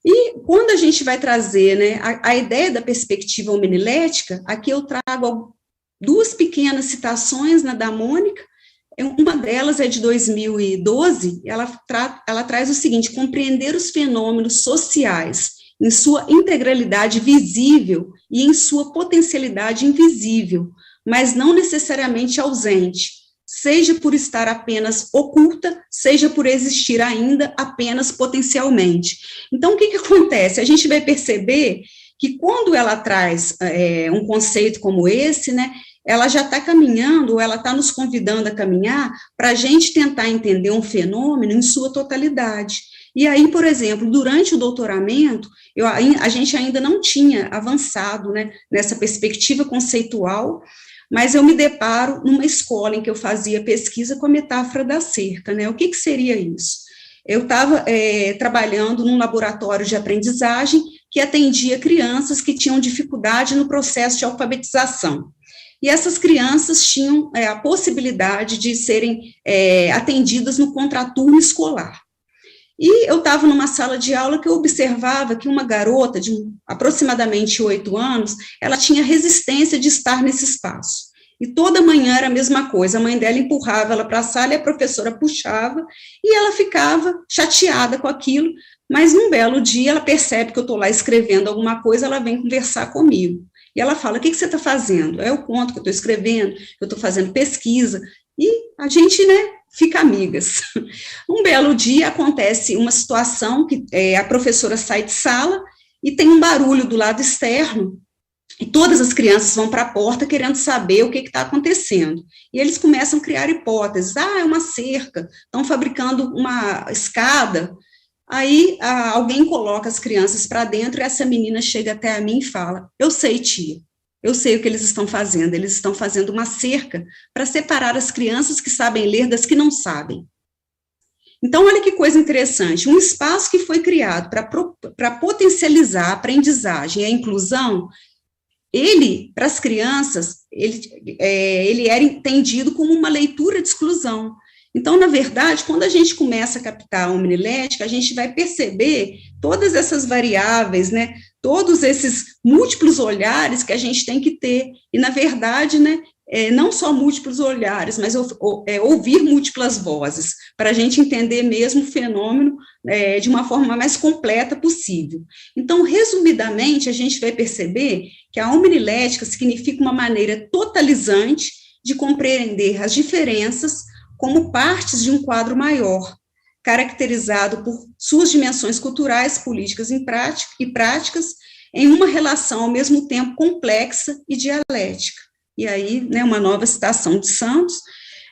E quando a gente vai trazer, né, a ideia da perspectiva homilética, aqui eu trago 2 pequenas citações, né, da Mônica. Uma delas é de 2012, ela traz o seguinte: compreender os fenômenos sociais em sua integralidade visível e em sua potencialidade invisível, mas não necessariamente ausente, seja por estar apenas oculta, seja por existir ainda apenas potencialmente. Então, o que acontece? A gente vai perceber que quando ela traz um conceito como esse, né, ela já está caminhando, ou ela está nos convidando a caminhar para a gente tentar entender um fenômeno em sua totalidade. E aí, por exemplo, durante o doutoramento, a gente ainda não tinha avançado, né, nessa perspectiva conceitual, mas eu me deparo numa escola em que eu fazia pesquisa com a metáfora da cerca, né? O que seria isso? Eu estava trabalhando num laboratório de aprendizagem que atendia crianças que tinham dificuldade no processo de alfabetização. E essas crianças tinham a possibilidade de serem atendidas no contraturno escolar. E eu estava numa sala de aula que eu observava que uma garota de aproximadamente 8 anos, ela tinha resistência de estar nesse espaço. E toda manhã era a mesma coisa, a mãe dela empurrava ela para a sala e a professora puxava, e ela ficava chateada com aquilo, mas num belo dia ela percebe que eu estou lá escrevendo alguma coisa, ela vem conversar comigo. E ela fala, o que você está fazendo? Eu conto que eu estou escrevendo, que eu estou fazendo pesquisa, e a gente, né, fica amigas. Um belo dia acontece uma situação que a professora sai de sala e tem um barulho do lado externo, e todas as crianças vão para a porta querendo saber o que está acontecendo. E eles começam a criar hipóteses. É uma cerca, estão fabricando uma escada. Aí alguém coloca as crianças para dentro e essa menina chega até a mim e fala, eu sei, tia, eu sei o que eles estão fazendo uma cerca para separar as crianças que sabem ler das que não sabem. Então, olha que coisa interessante, um espaço que foi criado para potencializar a aprendizagem e a inclusão, ele, para as crianças, ele era entendido como uma leitura de exclusão. Então, na verdade, quando a gente começa a captar a homilética, a gente vai perceber todas essas variáveis, né, todos esses múltiplos olhares que a gente tem que ter, e, na verdade, né, não só múltiplos olhares, mas ouvir múltiplas vozes, para a gente entender mesmo o fenômeno de uma forma mais completa possível. Então, resumidamente, a gente vai perceber que a homilética significa uma maneira totalizante de compreender as diferenças como partes de um quadro maior, caracterizado por suas dimensões culturais, políticas e práticas, em uma relação ao mesmo tempo complexa e dialética. E aí, né, uma nova citação de Santos.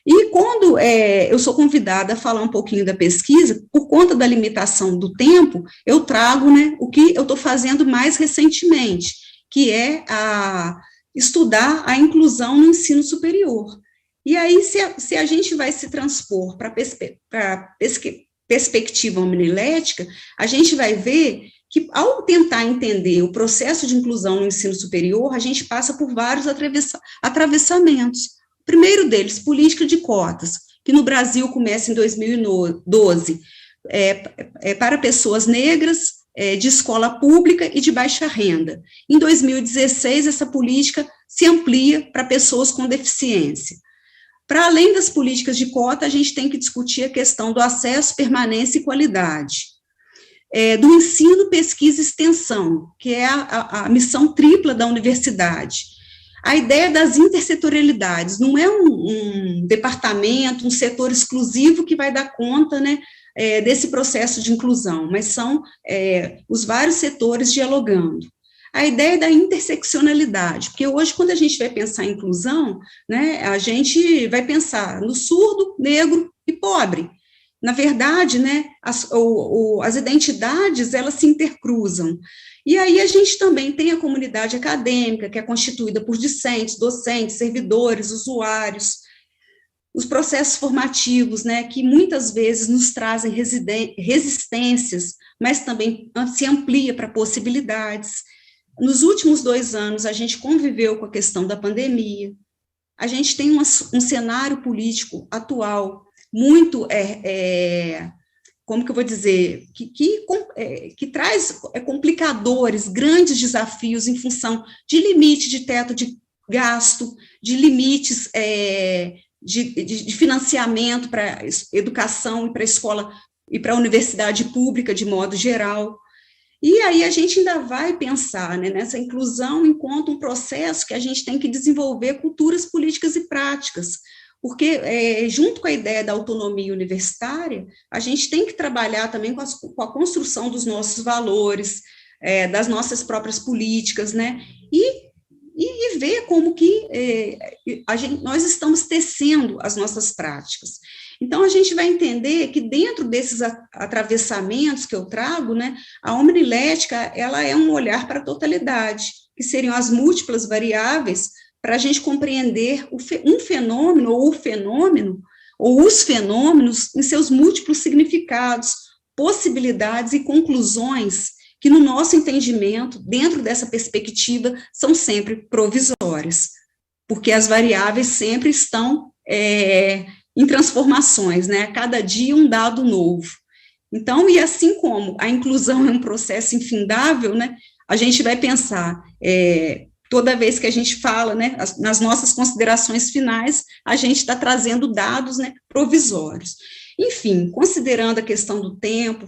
E quando eu sou convidada a falar um pouquinho da pesquisa, por conta da limitação do tempo, eu trago, né, o que eu estou fazendo mais recentemente, que é estudar a inclusão no ensino superior. E aí, se a gente vai se transpor para a perspectiva homilética, a gente vai ver que, ao tentar entender o processo de inclusão no ensino superior, a gente passa por vários atravessamentos. O primeiro deles, política de cotas, que no Brasil começa em 2012, para pessoas negras, de escola pública e de baixa renda. Em 2016, essa política se amplia para pessoas com deficiência. Para além das políticas de cota, a gente tem que discutir a questão do acesso, permanência e qualidade, do ensino, pesquisa e extensão, que é a missão tripla da universidade. A ideia das intersetorialidades, não é um departamento, um setor exclusivo que vai dar conta, né, desse processo de inclusão, mas são os vários setores dialogando. A ideia da interseccionalidade, porque hoje, quando a gente vai pensar em inclusão, né, a gente vai pensar no surdo, negro e pobre. Na verdade, né, as identidades, elas se intercruzam. E aí a gente também tem a comunidade acadêmica, que é constituída por discentes, docentes, servidores, usuários, os processos formativos, né, que muitas vezes nos trazem resistências, mas também se amplia para possibilidades. Nos últimos 2 anos, a gente conviveu com a questão da pandemia, a gente tem um cenário político atual muito, como que eu vou dizer, que traz complicadores, grandes desafios em função de limite de teto de gasto, de limites de financiamento para educação e para a escola e para a universidade pública de modo geral. E aí a gente ainda vai pensar, né, nessa inclusão enquanto um processo que a gente tem que desenvolver culturas políticas e práticas, porque, junto com a ideia da autonomia universitária, a gente tem que trabalhar também com a construção dos nossos valores, das nossas próprias políticas, né? E ver como que nós estamos tecendo as nossas práticas. Então, a gente vai entender que dentro desses atravessamentos que eu trago, né, a homilética, ela é um olhar para a totalidade, que seriam as múltiplas variáveis para a gente compreender um fenômeno, ou o fenômeno, ou os fenômenos em seus múltiplos significados, possibilidades e conclusões que, no nosso entendimento, dentro dessa perspectiva, são sempre provisórias, porque as variáveis sempre estão em transformações, né? A cada dia um dado novo. Então, e assim como a inclusão é um processo infindável, né? A gente vai pensar, toda vez que a gente fala, né, nas nossas considerações finais, a gente está trazendo dados, né, provisórios. Enfim, considerando a questão do tempo,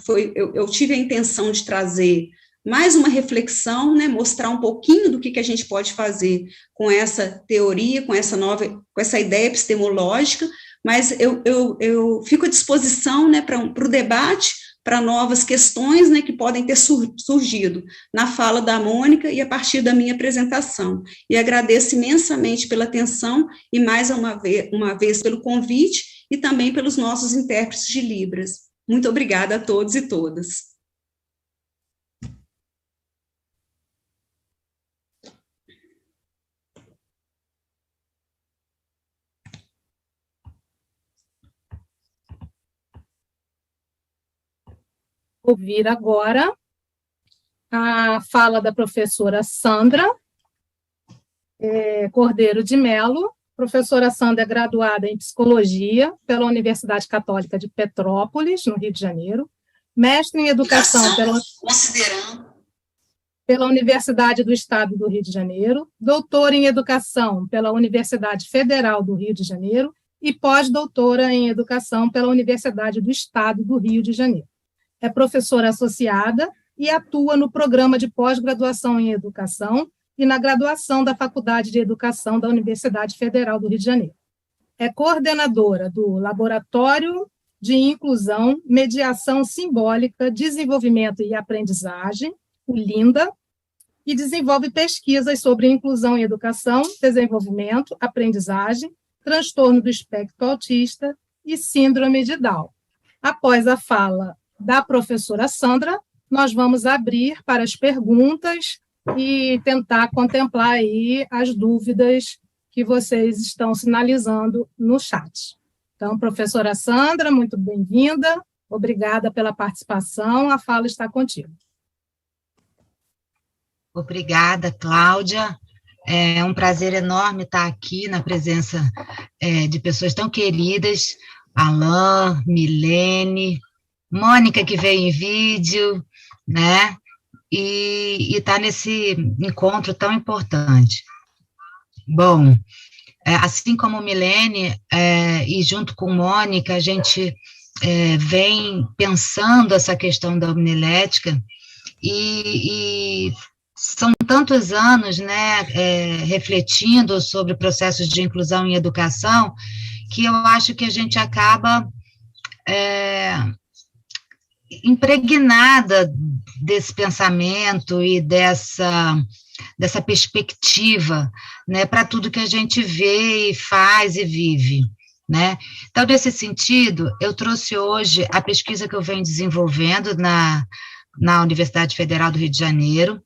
eu tive a intenção de trazer mais uma reflexão, né, mostrar um pouquinho do que a gente pode fazer com essa teoria, com essa ideia epistemológica, mas eu fico à disposição, né, para o debate, para novas questões, né, que podem ter surgido na fala da Mônica e a partir da minha apresentação. E agradeço imensamente pela atenção e mais uma vez pelo convite e também pelos nossos intérpretes de Libras. Muito obrigada a todos e todas. Ouvir agora a fala da professora Sandra Cordeiro de Mello. Professora Sandra é graduada em Psicologia pela Universidade Católica de Petrópolis, no Rio de Janeiro, mestre em Educação pela Universidade do Estado do Rio de Janeiro, doutora em Educação pela Universidade Federal do Rio de Janeiro e pós-doutora em Educação pela Universidade do Estado do Rio de Janeiro. É professora associada e atua no programa de pós-graduação em Educação e na graduação da Faculdade de Educação da Universidade Federal do Rio de Janeiro. É coordenadora do Laboratório de Inclusão, Mediação Simbólica, Desenvolvimento e Aprendizagem, o LINDA, e desenvolve pesquisas sobre inclusão em educação, desenvolvimento, aprendizagem, transtorno do espectro autista e síndrome de Down. Após a fala da professora Sandra, nós vamos abrir para as perguntas e tentar contemplar aí as dúvidas que vocês estão sinalizando no chat. Então, professora Sandra, muito bem-vinda, obrigada pela participação, a fala está contigo. Obrigada, Cláudia. É um prazer enorme estar aqui na presença de pessoas tão queridas, Alain, Milene, Mônica, que veio em vídeo, né, e está nesse encontro tão importante. Bom, assim como Milene, e junto com Mônica, a gente vem pensando essa questão da homilética, e são tantos anos, né, refletindo sobre processos de inclusão em educação, que eu acho que a gente acaba impregnada desse pensamento e dessa perspectiva, né, para tudo que a gente vê e faz e vive, né? Então, nesse sentido, eu trouxe hoje a pesquisa que eu venho desenvolvendo na Universidade Federal do Rio de Janeiro,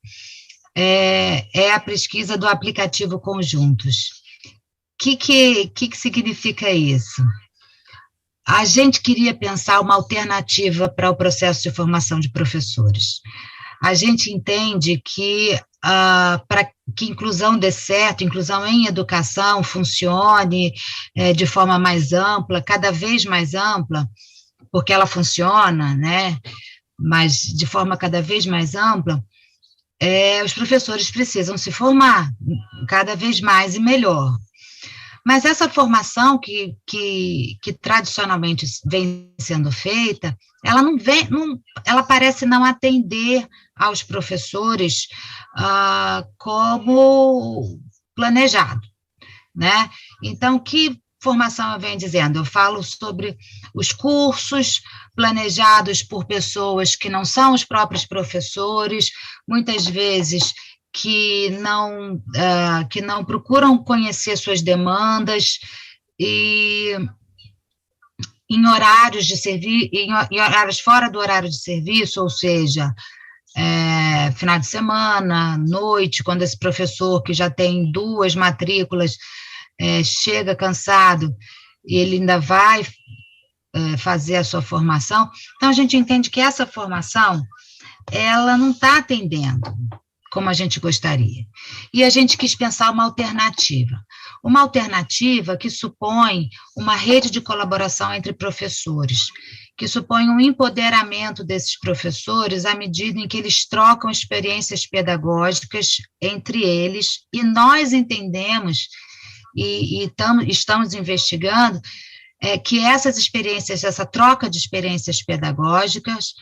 é a pesquisa do aplicativo Conjuntos. O que significa isso? A gente queria pensar uma alternativa para o processo de formação de professores. A gente entende que para que inclusão dê certo, inclusão em educação funcione de forma mais ampla, cada vez mais ampla, porque ela funciona, né, mas de forma cada vez mais ampla, os professores precisam se formar cada vez mais e melhor. Mas essa formação que tradicionalmente vem sendo feita, ela parece não atender aos professores como planejado, né? Então, que formação eu venho dizendo? Eu falo sobre os cursos planejados por pessoas que não são os próprios professores, muitas vezes que não procuram conhecer suas demandas e em horários de serviço, em horários fora do horário de serviço, ou seja, final de semana, noite, quando esse professor que já tem 2 matrículas chega cansado e ele ainda vai fazer a sua formação. Então, a gente entende que essa formação, ela não está atendendo como a gente gostaria. E a gente quis pensar uma alternativa que supõe uma rede de colaboração entre professores, que supõe um empoderamento desses professores à medida em que eles trocam experiências pedagógicas entre eles, e nós entendemos e estamos investigando que essas experiências, essa troca de experiências pedagógicas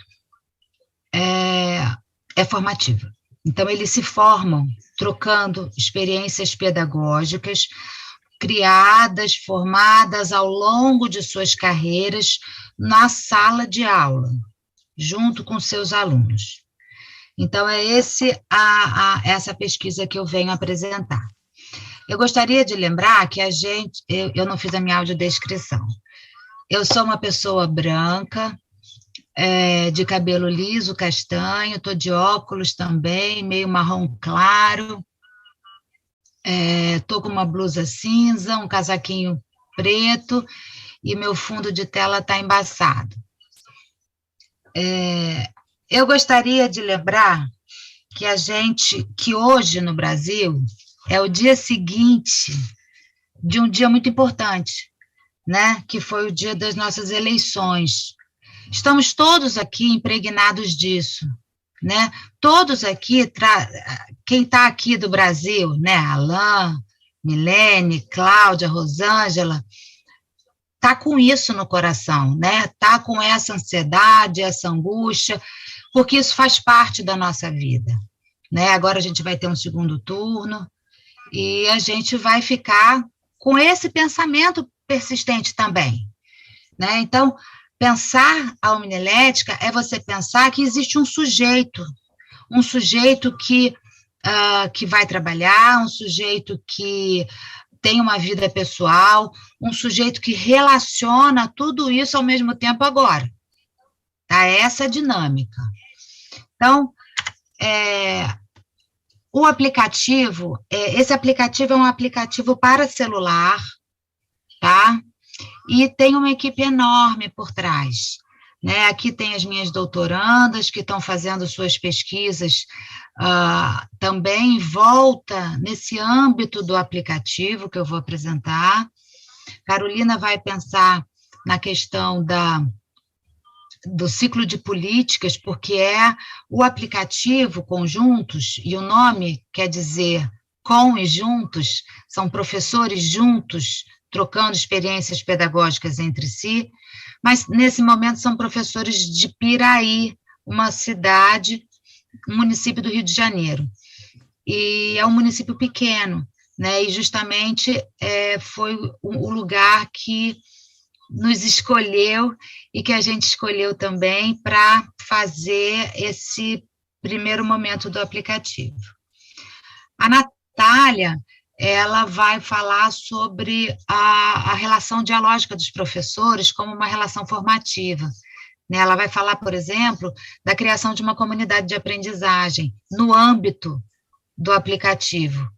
é formativa. Então, eles se formam trocando experiências pedagógicas criadas, formadas ao longo de suas carreiras na sala de aula, junto com seus alunos. Então, é essa pesquisa que eu venho apresentar. Eu gostaria de lembrar que eu não fiz a minha audiodescrição. Eu sou uma pessoa branca, de cabelo liso, castanho, estou de óculos também, meio marrom claro, estou com uma blusa cinza, um casaquinho preto, e meu fundo de tela está embaçado. Eu gostaria de lembrar que hoje no Brasil é o dia seguinte de um dia muito importante, né? Que foi o dia das nossas eleições. Estamos todos aqui impregnados disso, né? Todos aqui, quem está aqui do Brasil, né? Alain, Milene, Cláudia, Rosângela, está com isso no coração, né? Está com essa ansiedade, essa angústia, porque isso faz parte da nossa vida, né? Agora a gente vai ter um segundo turno e a gente vai ficar com esse pensamento persistente também, né? Então, pensar a homilética é você pensar que existe um sujeito que vai trabalhar, um sujeito que tem uma vida pessoal, um sujeito que relaciona tudo isso ao mesmo tempo agora. Tá? Essa é a dinâmica. Então, o aplicativo, esse aplicativo é um aplicativo para celular, tá? E tem uma equipe enorme por trás, né? Aqui tem as minhas doutorandas que estão fazendo suas pesquisas também em volta, nesse âmbito do aplicativo que eu vou apresentar. Carolina vai pensar na questão do ciclo de políticas, porque é o aplicativo Conjuntos, e o nome quer dizer com e juntos, são professores juntos, trocando experiências pedagógicas entre si, mas nesse momento são professores de Piraí, uma cidade, um município do Rio de Janeiro, e é um município pequeno, né, e justamente foi o lugar que nos escolheu e que a gente escolheu também para fazer esse primeiro momento do aplicativo. A Natália, ela vai falar sobre a relação dialógica dos professores como uma relação formativa. Ela vai falar, por exemplo, da criação de uma comunidade de aprendizagem no âmbito do aplicativo.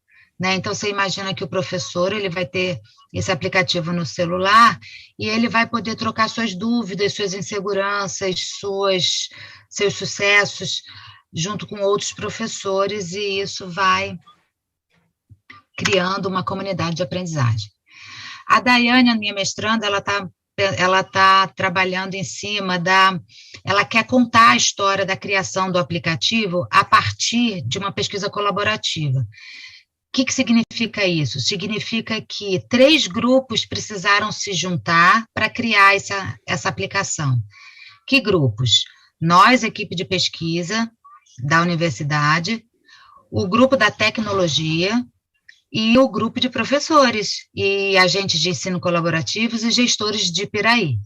Então, você imagina que o professor ele vai ter esse aplicativo no celular e ele vai poder trocar suas dúvidas, suas inseguranças, seus sucessos, junto com outros professores, e isso vai criando uma comunidade de aprendizagem. A Daiane, a minha mestranda, ela tá trabalhando em cima ela quer contar a história da criação do aplicativo a partir de uma pesquisa colaborativa. O que significa isso? Significa que 3 grupos precisaram se juntar para criar essa aplicação. Que grupos? Nós, equipe de pesquisa da universidade, o grupo da tecnologia, e o grupo de professores, e agentes de ensino colaborativos e gestores de Piraí.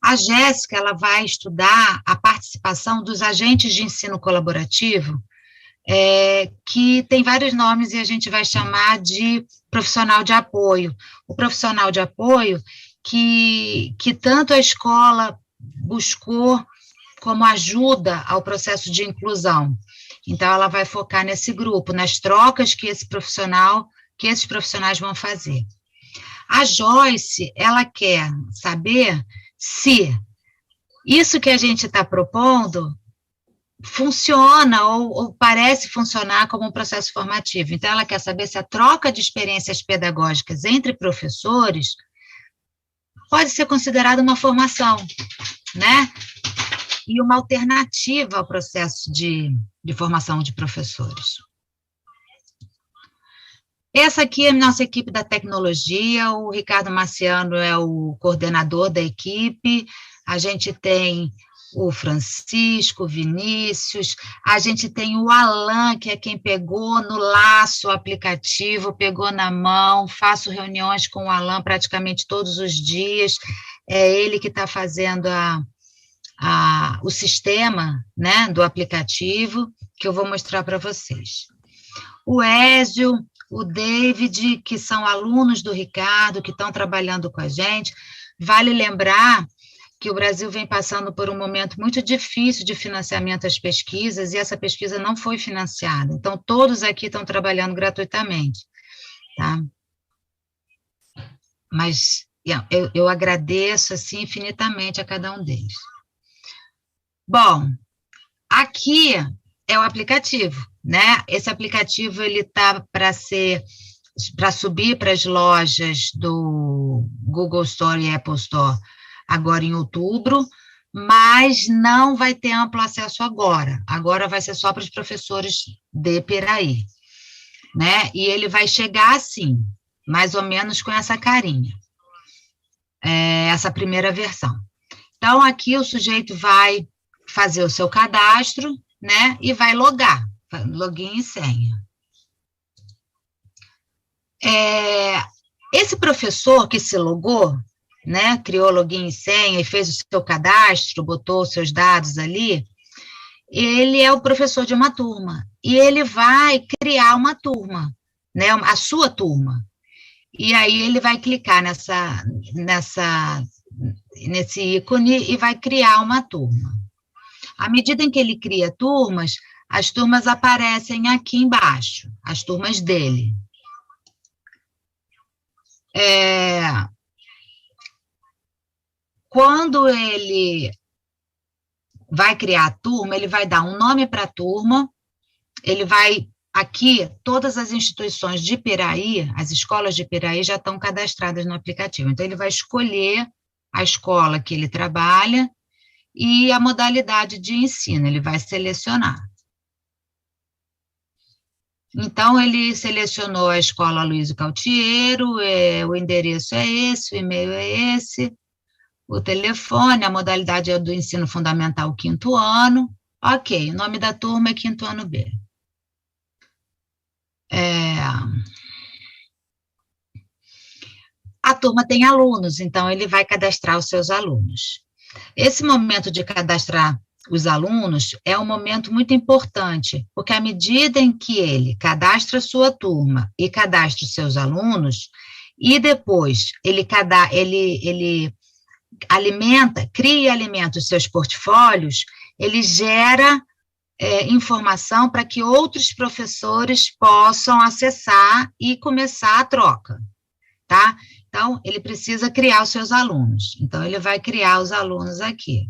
A Jéssica, ela vai estudar a participação dos agentes de ensino colaborativo, que tem vários nomes e a gente vai chamar de profissional de apoio. O profissional de apoio que tanto a escola buscou como ajuda ao processo de inclusão. Então, ela vai focar nesse grupo, nas trocas que esses profissionais vão fazer. A Joyce, ela quer saber se isso que a gente está propondo funciona ou parece funcionar como um processo formativo. Então, ela quer saber se a troca de experiências pedagógicas entre professores pode ser considerada uma formação, né? E uma alternativa ao processo de formação de professores. Essa aqui é a nossa equipe da tecnologia, o Ricardo Marciano é o coordenador da equipe, a gente tem o Francisco, o Vinícius, a gente tem o Alan, que é quem pegou no laço o aplicativo, pegou na mão, faço reuniões com o Alan praticamente todos os dias, é ele que está fazendo o sistema, né, do aplicativo, que eu vou mostrar para vocês. O Ézio, o David, que são alunos do Ricardo, que estão trabalhando com a gente. Vale lembrar que o Brasil vem passando por um momento muito difícil de financiamento às pesquisas, e essa pesquisa não foi financiada. Então, todos aqui estão trabalhando gratuitamente, tá? Mas eu agradeço, assim, infinitamente a cada um deles. Bom, aqui é o aplicativo, né? Esse aplicativo, ele está para subir para as lojas do Google Store e Apple Store agora em outubro, mas não vai ter amplo acesso agora vai ser só para os professores de Piraí, né? E ele vai chegar assim, mais ou menos com essa carinha, essa primeira versão. Então, aqui o sujeito vai fazer o seu cadastro, né, e vai logar, login e senha. Esse professor que se logou, né, criou login e senha e fez o seu cadastro, botou os seus dados ali, ele é o professor de uma turma, e ele vai criar uma turma, né, a sua turma, e aí ele vai clicar nesse ícone e vai criar uma turma. À medida em que ele cria turmas, as turmas aparecem aqui embaixo, as turmas dele. Quando ele vai criar a turma, ele vai dar um nome para a turma, ele vai, aqui, todas as instituições de Piraí, as escolas de Piraí já estão cadastradas no aplicativo, então ele vai escolher a escola que ele trabalha e a modalidade de ensino, ele vai selecionar. Então, ele selecionou a escola Luísio Cautiero, o endereço é esse, o e-mail é esse, o telefone, a modalidade é do ensino fundamental 5º ano, ok, o nome da turma é 5º ano B. A turma tem alunos, então ele vai cadastrar os seus alunos. Esse momento de cadastrar os alunos é um momento muito importante, porque à medida em que ele cadastra a sua turma e cadastra os seus alunos, e depois ele cria e alimenta os seus portfólios, ele gera informação para que outros professores possam acessar e começar a troca, tá? Então, ele precisa criar os seus alunos. Então, ele vai criar os alunos aqui.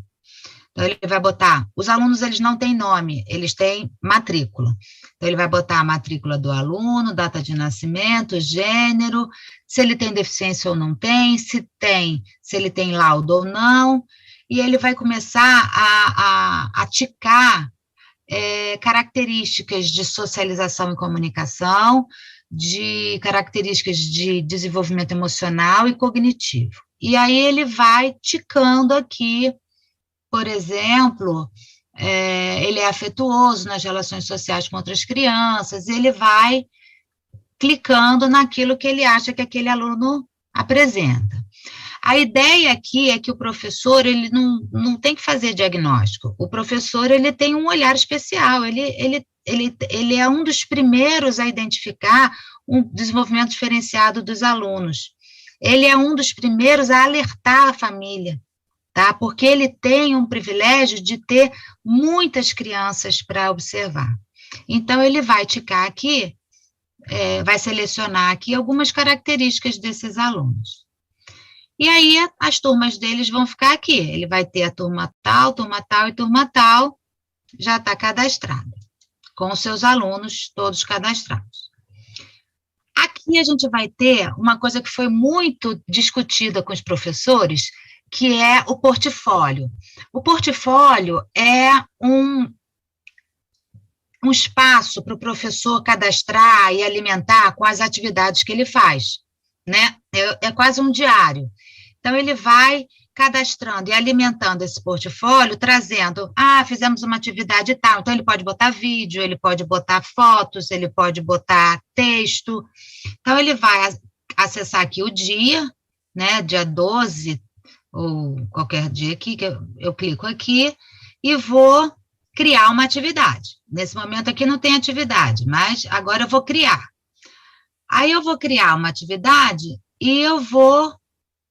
Então, ele vai botar... Os alunos, eles não têm nome, eles têm matrícula. Então, ele vai botar a matrícula do aluno, data de nascimento, gênero, se ele tem deficiência ou não tem, se ele tem laudo ou não, e ele vai começar a ticar características de socialização e comunicação, de características de desenvolvimento emocional e cognitivo. E aí ele vai ticando aqui, por exemplo, ele é afetuoso nas relações sociais com outras crianças, ele vai clicando naquilo que ele acha que aquele aluno apresenta. A ideia aqui é que o professor, ele não tem que fazer diagnóstico. O professor, ele tem um olhar especial, ele é um dos primeiros a identificar um desenvolvimento diferenciado dos alunos. Ele é um dos primeiros a alertar a família, tá? Porque ele tem um privilégio de ter muitas crianças para observar. Então, ele vai ticar aqui, vai selecionar aqui algumas características desses alunos. E aí, as turmas deles vão ficar aqui. Ele vai ter a turma tal e turma tal, já está cadastrada, com os seus alunos todos cadastrados. Aqui a gente vai ter uma coisa que foi muito discutida com os professores, que é o portfólio. O portfólio é um espaço para o professor cadastrar e alimentar com as atividades que ele faz, né? É quase um diário. Então, ele vai cadastrando e alimentando esse portfólio, trazendo, fizemos uma atividade tal, então ele pode botar vídeo, ele pode botar fotos, ele pode botar texto. Então, ele vai acessar aqui o dia, né, dia 12, ou qualquer dia aqui, que eu clico aqui, e vou criar uma atividade. Nesse momento aqui não tem atividade, mas agora eu vou criar. Aí eu vou criar uma atividade e eu vou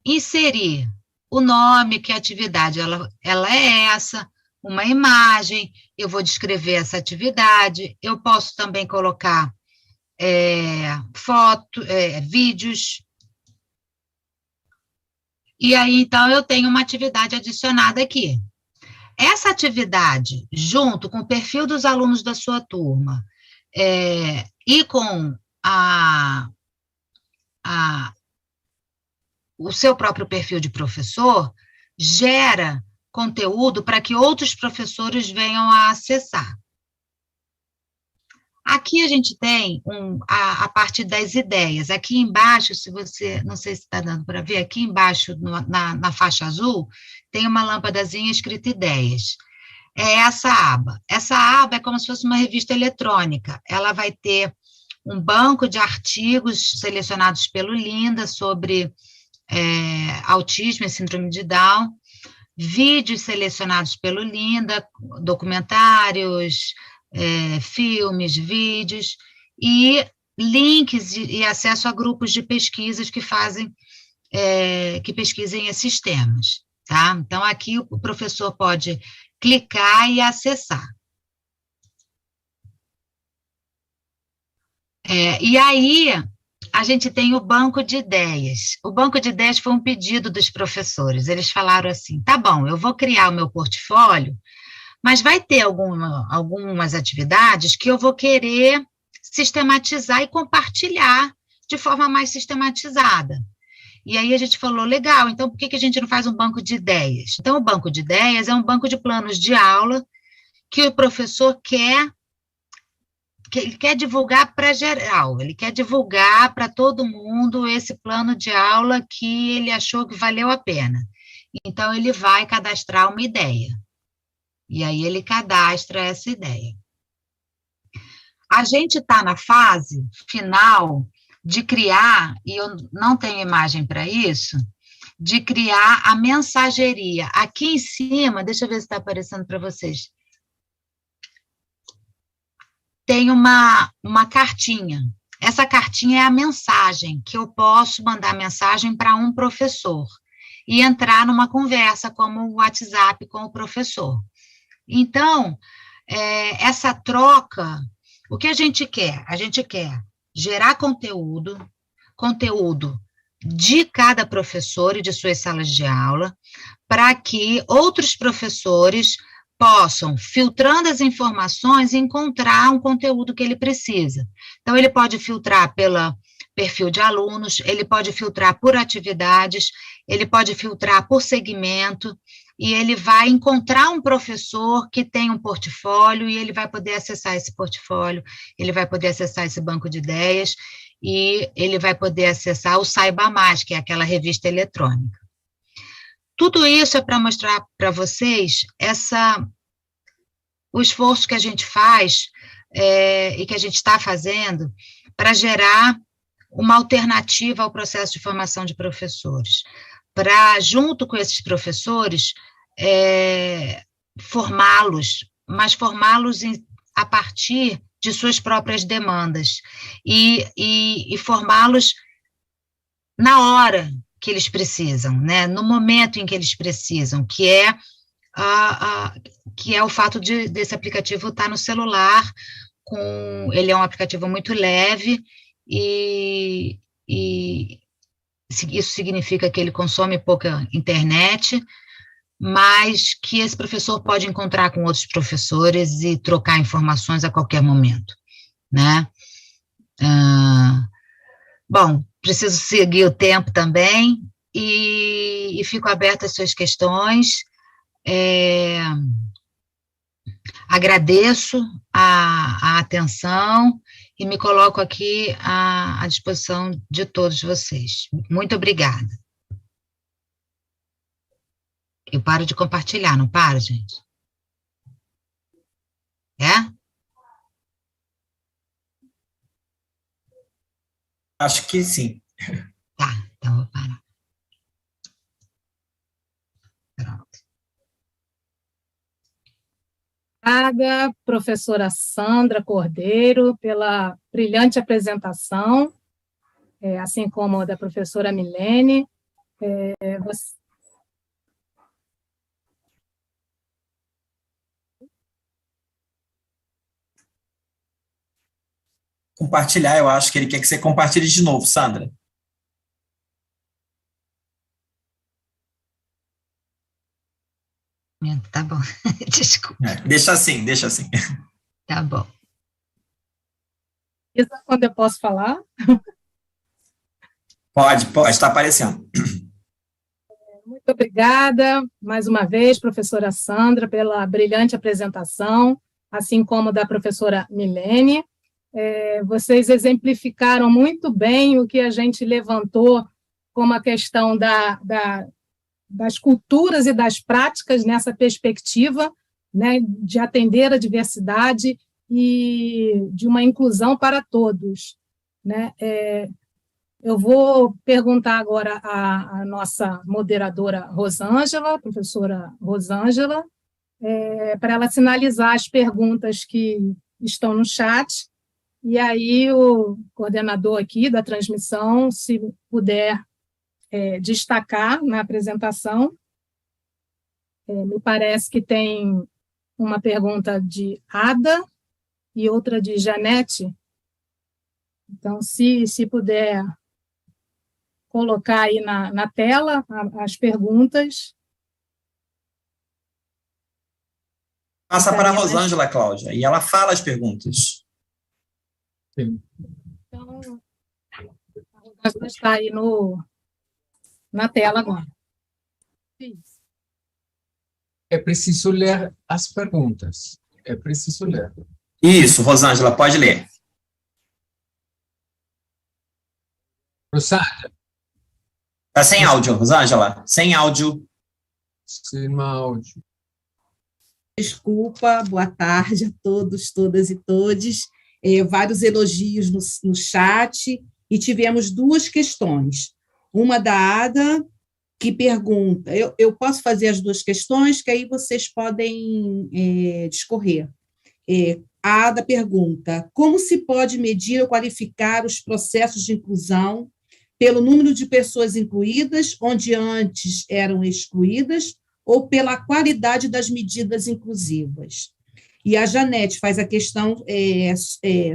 inserir o nome, que a atividade ela é essa, uma imagem, eu vou descrever essa atividade, eu posso também colocar vídeos. E aí, então, eu tenho uma atividade adicionada aqui. Essa atividade, junto com o perfil dos alunos da sua turma, e com o seu próprio perfil de professor, gera conteúdo para que outros professores venham a acessar. Aqui a gente tem a parte das ideias. Aqui embaixo, se você, não sei se está dando para ver, aqui embaixo, na faixa azul, tem uma lâmpadazinha escrita ideias. É essa aba. Essa aba é como se fosse uma revista eletrônica. Ela vai ter um banco de artigos selecionados pelo Linda sobre autismo e síndrome de Down, vídeos selecionados pelo Linda, documentários, filmes, vídeos, e links e acesso a grupos de pesquisas que pesquisem esses temas, tá? Então, aqui o professor pode clicar e acessar. E aí, a gente tem o banco de ideias. O banco de ideias foi um pedido dos professores. Eles falaram assim, tá bom, eu vou criar o meu portfólio, mas vai ter algumas atividades que eu vou querer sistematizar e compartilhar de forma mais sistematizada. E aí a gente falou, legal, então por que a gente não faz um banco de ideias? Então, o banco de ideias é um banco de planos de aula que o professor quer divulgar para geral, ele quer divulgar para todo mundo esse plano de aula que ele achou que valeu a pena. Então, ele vai cadastrar uma ideia. E aí, ele cadastra essa ideia. A gente está na fase final de criar, e eu não tenho imagem para isso, de criar a mensageria. Aqui em cima, deixa eu ver se está aparecendo para vocês, tem uma cartinha. Essa cartinha é a mensagem, que eu posso mandar mensagem para um professor e entrar numa conversa como o WhatsApp com o professor. Então, essa troca, o que a gente quer? A gente quer gerar conteúdo de cada professor e de suas salas de aula, para que outros professores possam, filtrando as informações, encontrar um conteúdo que ele precisa. Então, ele pode filtrar pelo perfil de alunos, ele pode filtrar por atividades, ele pode filtrar por segmento, e ele vai encontrar um professor que tem um portfólio, e ele vai poder acessar esse portfólio, ele vai poder acessar esse banco de ideias, e ele vai poder acessar o Saiba Mais, que é aquela revista eletrônica. Tudo isso é para mostrar para vocês o esforço que a gente faz e que a gente está fazendo para gerar uma alternativa ao processo de formação de professores, para, junto com esses professores, formá-los, mas formá-los a partir de suas próprias demandas, e formá-los na hora que eles precisam, né, no momento em que eles precisam, que é o fato desse aplicativo estar no celular, ele é um aplicativo muito leve, e isso significa que ele consome pouca internet, mas que esse professor pode encontrar com outros professores e trocar informações a qualquer momento, né? Bom, preciso seguir o tempo também, e fico aberta às suas questões. Agradeço a atenção e me coloco aqui à disposição de todos vocês. Muito obrigada. Eu paro de compartilhar, não paro, gente? Acho que sim. Tá, então vou parar. Pronto. Obrigada, professora Sandra Cordeiro, pela brilhante apresentação, assim como a da professora Milene. Compartilhar, eu acho que ele quer que você compartilhe de novo, Sandra. Tá bom, desculpa. Deixa assim, deixa assim. Tá bom. Isa, quando eu posso falar? Pode, está aparecendo. Muito obrigada, mais uma vez, professora Sandra, pela brilhante apresentação, assim como da professora Milene. Vocês exemplificaram muito bem o que a gente levantou como a questão das culturas e das práticas nessa perspectiva, né, de atender a diversidade e de uma inclusão para todos, né? Eu vou perguntar agora à nossa moderadora Rosângela, professora Rosângela, para ela sinalizar as perguntas que estão no chat, e aí o coordenador aqui da transmissão, se puder destacar na apresentação. Me parece que tem uma pergunta de Ada e outra de Janete. Então, se puder colocar aí na tela as perguntas. Passa para a Rosângela, Cláudia, e ela fala as perguntas. Sim. Então, a Rosângela está aí na tela agora. Isso. É preciso ler as perguntas. É preciso ler. Isso, Rosângela, pode ler. Rosângela. Está sem áudio, Rosângela. Sem áudio. Sem áudio. Desculpa, boa tarde a todos, todas e todes. Vários elogios no chat, e tivemos duas questões. Uma da Ada, que pergunta, eu posso fazer as duas questões, que aí vocês podem discorrer. A Ada pergunta, como se pode medir ou qualificar os processos de inclusão pelo número de pessoas incluídas, onde antes eram excluídas, ou pela qualidade das medidas inclusivas? E a Janete faz a questão,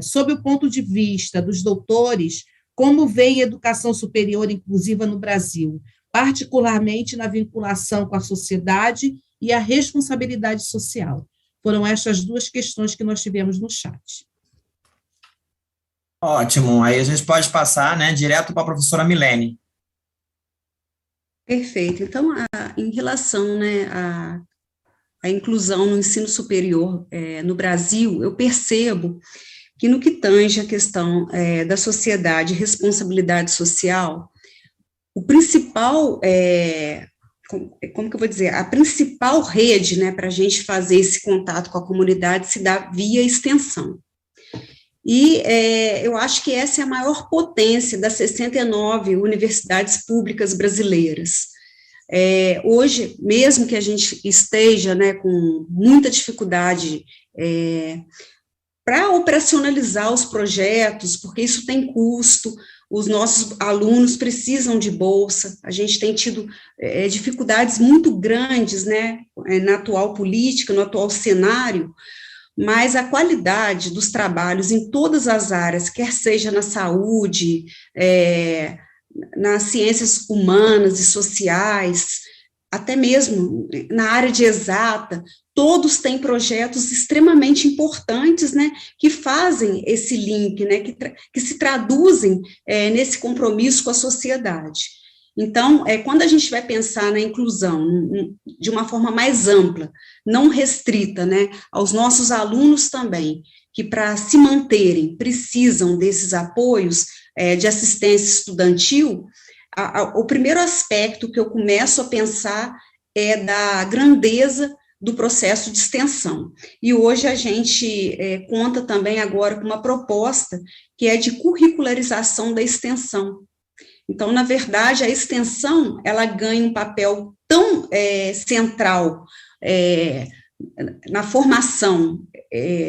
sob o ponto de vista dos doutores, como vem a educação superior inclusiva no Brasil, particularmente na vinculação com a sociedade e a responsabilidade social? Foram essas duas questões que nós tivemos no chat. Ótimo, aí a gente pode passar, né, direto para a professora Milene. Perfeito. Então, em relação, né, à inclusão no ensino superior no Brasil, eu percebo que no que tange a questão da sociedade e responsabilidade social, o principal, como que eu vou dizer, a principal rede, né, para a gente fazer esse contato com a comunidade se dá via extensão. E eu acho que essa é a maior potência das 69 universidades públicas brasileiras. Hoje, mesmo que a gente esteja, né, com muita dificuldade para operacionalizar os projetos, porque isso tem custo, os nossos alunos precisam de bolsa, a gente tem tido dificuldades muito grandes, né, na atual política, no atual cenário, mas a qualidade dos trabalhos em todas as áreas, quer seja na saúde, nas ciências humanas e sociais, até mesmo na área de exata, todos têm projetos extremamente importantes, né, que fazem esse link, né, que se traduzem nesse compromisso com a sociedade. Então, quando a gente vai pensar na inclusão de uma forma mais ampla, não restrita, né, aos nossos alunos também, que para se manterem precisam desses apoios de assistência estudantil, o primeiro aspecto que eu começo a pensar é da grandeza do processo de extensão. E hoje a gente conta também agora com uma proposta que é de curricularização da extensão. Então, na verdade, a extensão, ela ganha um papel tão central na formação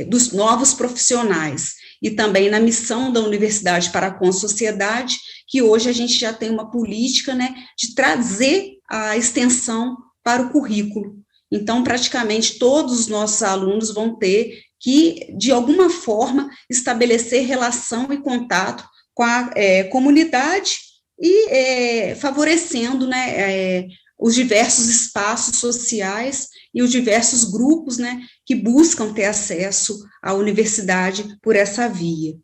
dos novos profissionais e também na missão da universidade para com a sociedade, que hoje a gente já tem uma política, né, de trazer a extensão para o currículo. Então, praticamente todos os nossos alunos vão ter que, de alguma forma, estabelecer relação e contato com a comunidade e favorecendo, né, os diversos espaços sociais e os diversos grupos, né, que buscam ter acesso à universidade por essa via.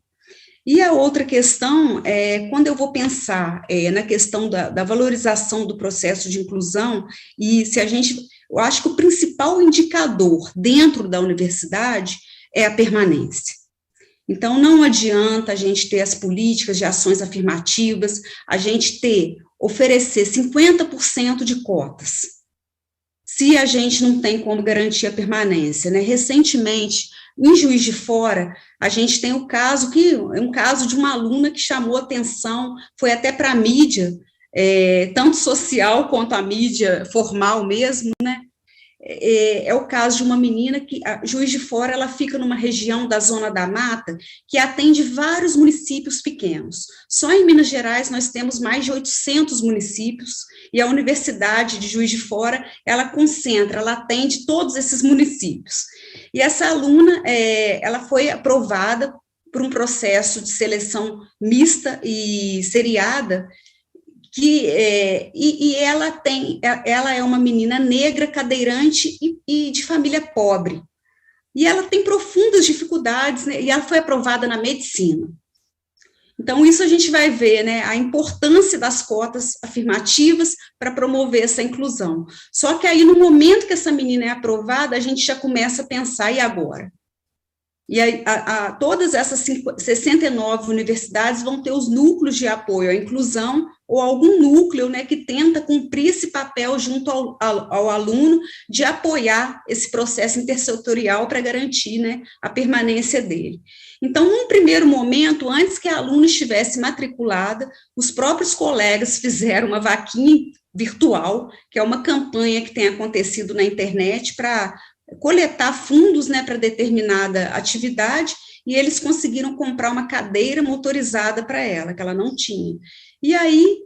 E a outra questão quando eu vou pensar na questão da valorização do processo de inclusão, e se a gente, eu acho que o principal indicador dentro da universidade é a permanência. Então, não adianta a gente ter as políticas de ações afirmativas, a gente oferecer 50% de cotas, se a gente não tem como garantir a permanência, né? Recentemente, em Juiz de Fora, a gente tem um caso de uma aluna que chamou atenção, foi até para a mídia, tanto social quanto a mídia formal mesmo, né? É o caso de uma menina que, Juiz de Fora, ela fica numa região da Zona da Mata, que atende vários municípios pequenos. Só em Minas Gerais nós temos mais de 800 municípios, e a Universidade de Juiz de Fora, ela atende todos esses municípios. E essa aluna, ela foi aprovada por um processo de seleção mista e seriada, e ela é uma menina negra, cadeirante e de família pobre. E ela tem profundas dificuldades, né, e ela foi aprovada na medicina. Então, isso a gente vai ver, né, a importância das cotas afirmativas para promover essa inclusão. Só que aí, no momento que essa menina é aprovada, a gente já começa a pensar, e agora? E aí, todas essas 69 universidades vão ter os núcleos de apoio à inclusão, ou algum núcleo, né, que tenta cumprir esse papel junto ao aluno, de apoiar esse processo intersetorial para garantir, né, a permanência dele. Então, num primeiro momento, antes que a aluna estivesse matriculada, os próprios colegas fizeram uma vaquinha virtual, que é uma campanha que tem acontecido na internet para coletar fundos, né, para determinada atividade, e eles conseguiram comprar uma cadeira motorizada para ela, que ela não tinha. E aí,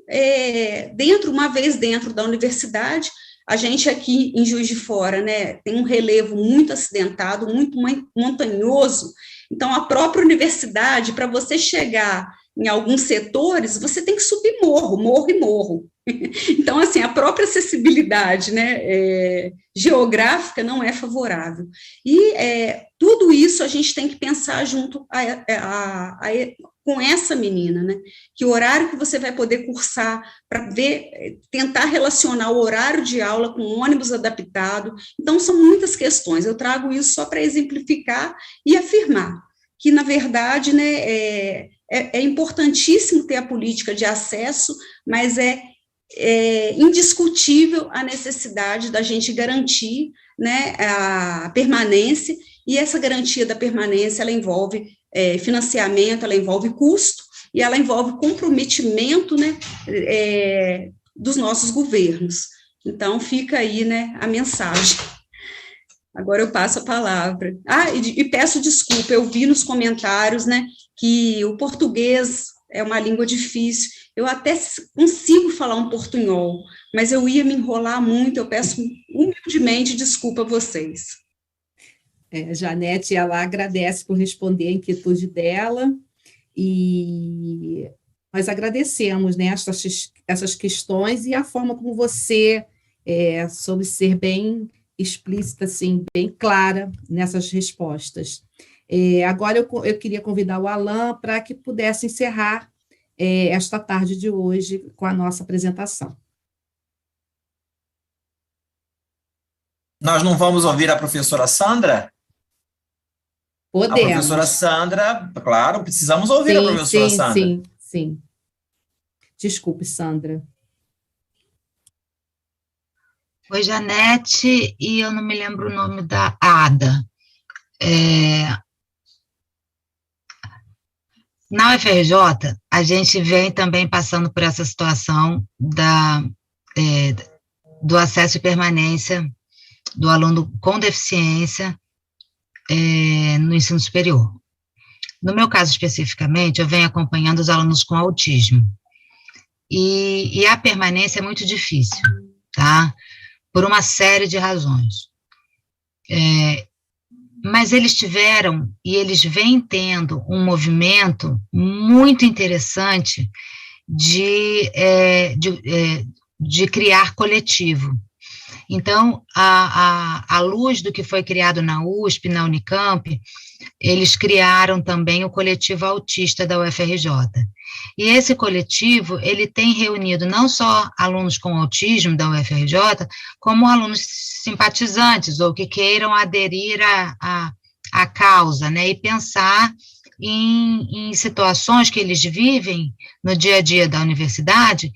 uma vez dentro da universidade, a gente aqui em Juiz de Fora, né, tem um relevo muito acidentado, muito montanhoso, então a própria universidade, para você chegar em alguns setores, você tem que subir morro e morro. Então, assim, a própria acessibilidade, né, geográfica não é favorável. E tudo isso a gente tem que pensar junto com essa menina, né, que o horário que você vai poder cursar, para tentar relacionar o horário de aula com o ônibus adaptado. Então, são muitas questões. Eu trago isso só para exemplificar e afirmar que, na verdade, né, é importantíssimo ter a política de acesso, mas é indiscutível a necessidade da gente garantir, né, a permanência, e essa garantia da permanência, ela envolve financiamento, ela envolve custo, e ela envolve comprometimento, né, dos nossos governos. Então, fica aí, né, a mensagem. Agora eu passo a palavra. E peço desculpa, eu vi nos comentários, né, que o português é uma língua difícil. Eu até consigo falar um portunhol, mas eu ia me enrolar muito, eu peço humildemente desculpa a vocês. Janete, ela agradece por responder a inquietude dela, e nós agradecemos, né, essas questões e a forma como você soube ser bem explícita, assim, bem clara nessas respostas. Agora eu queria convidar o Alain para que pudesse encerrar esta tarde de hoje com a nossa apresentação. Nós não vamos ouvir a professora Sandra? Podemos. A professora Sandra, claro, precisamos ouvir a professora Sandra. Sim. Desculpe, Sandra. Oi, Janete, e eu não me lembro o nome da Ada. Na UFRJ, a gente vem também passando por essa situação do acesso e permanência do aluno com deficiência no ensino superior. No meu caso, especificamente, eu venho acompanhando os alunos com autismo. E a permanência é muito difícil, tá? Por uma série de razões. Mas eles tiveram, e eles vêm tendo, um movimento muito interessante de criar coletivo. Então, à luz do que foi criado na USP, na Unicamp, eles criaram também o coletivo autista da UFRJ. E esse coletivo, ele tem reunido não só alunos com autismo da UFRJ, como alunos simpatizantes, ou que queiram aderir à causa, né, e pensar em situações que eles vivem no dia a dia da universidade,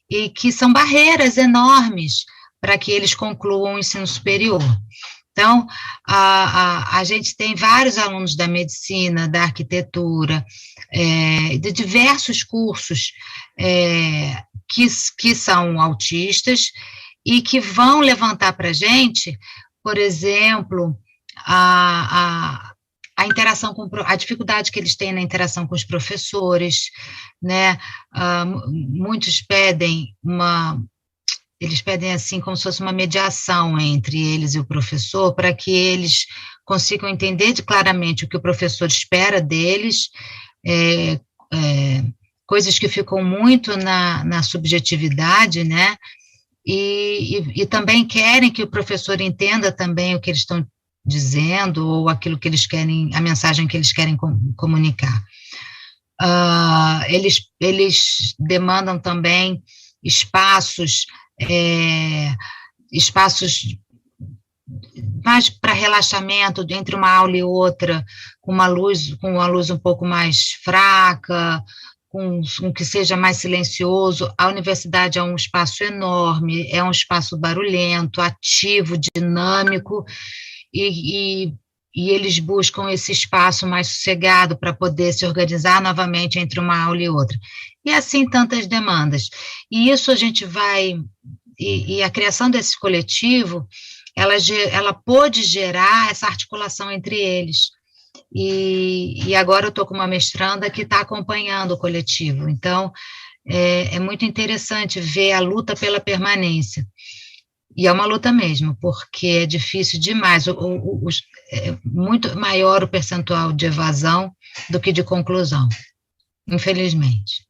e que são barreiras enormes para que eles concluam o ensino superior. Então, a gente tem vários alunos da medicina, da arquitetura, de diversos cursos que são autistas e que vão levantar para a gente, por exemplo, a interação a dificuldade que eles têm na interação com os professores, né? Muitos pedem eles pedem assim como se fosse uma mediação entre eles e o professor, para que eles consigam entender claramente o que o professor espera deles, coisas que ficam muito na subjetividade, né, e também querem que o professor entenda também o que eles estão dizendo, ou aquilo que eles querem, a mensagem que eles querem comunicar. Eles demandam também espaços mais para relaxamento entre uma aula e outra, com uma luz um pouco mais fraca, com que seja mais silencioso. A universidade é um espaço enorme, é um espaço barulhento, ativo, dinâmico, e eles buscam esse espaço mais sossegado para poder se organizar novamente entre uma aula e outra. E assim tantas demandas. E isso a gente vai... E a criação desse coletivo, ela pôde gerar essa articulação entre eles. E agora eu estou com uma mestranda que está acompanhando o coletivo. Então, é muito interessante ver a luta pela permanência. E é uma luta mesmo, porque é difícil demais. É muito maior o percentual de evasão do que de conclusão, infelizmente.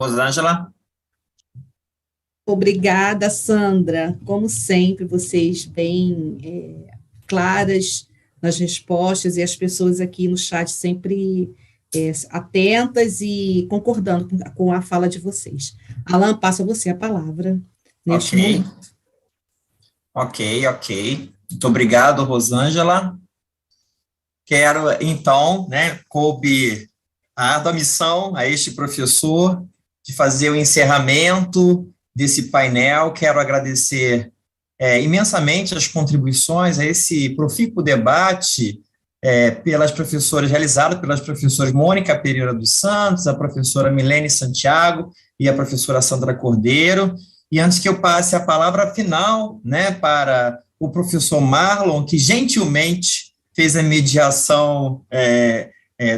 Rosângela? Obrigada, Sandra. Como sempre, vocês bem claras nas respostas, e as pessoas aqui no chat sempre atentas e concordando com a fala de vocês. Alain, passo a você a palavra neste momento. Ok. Muito obrigado, Rosângela. Quero, então, coube a árdua missão a este professor de fazer o encerramento desse painel. Quero agradecer imensamente as contribuições a esse profícuo debate realizado pelas professoras Mônica Pereira dos Santos, a professora Milene Santiago e a professora Sandra Cordeiro. E antes que eu passe a palavra final, né, para o professor Marlon, que gentilmente fez a mediação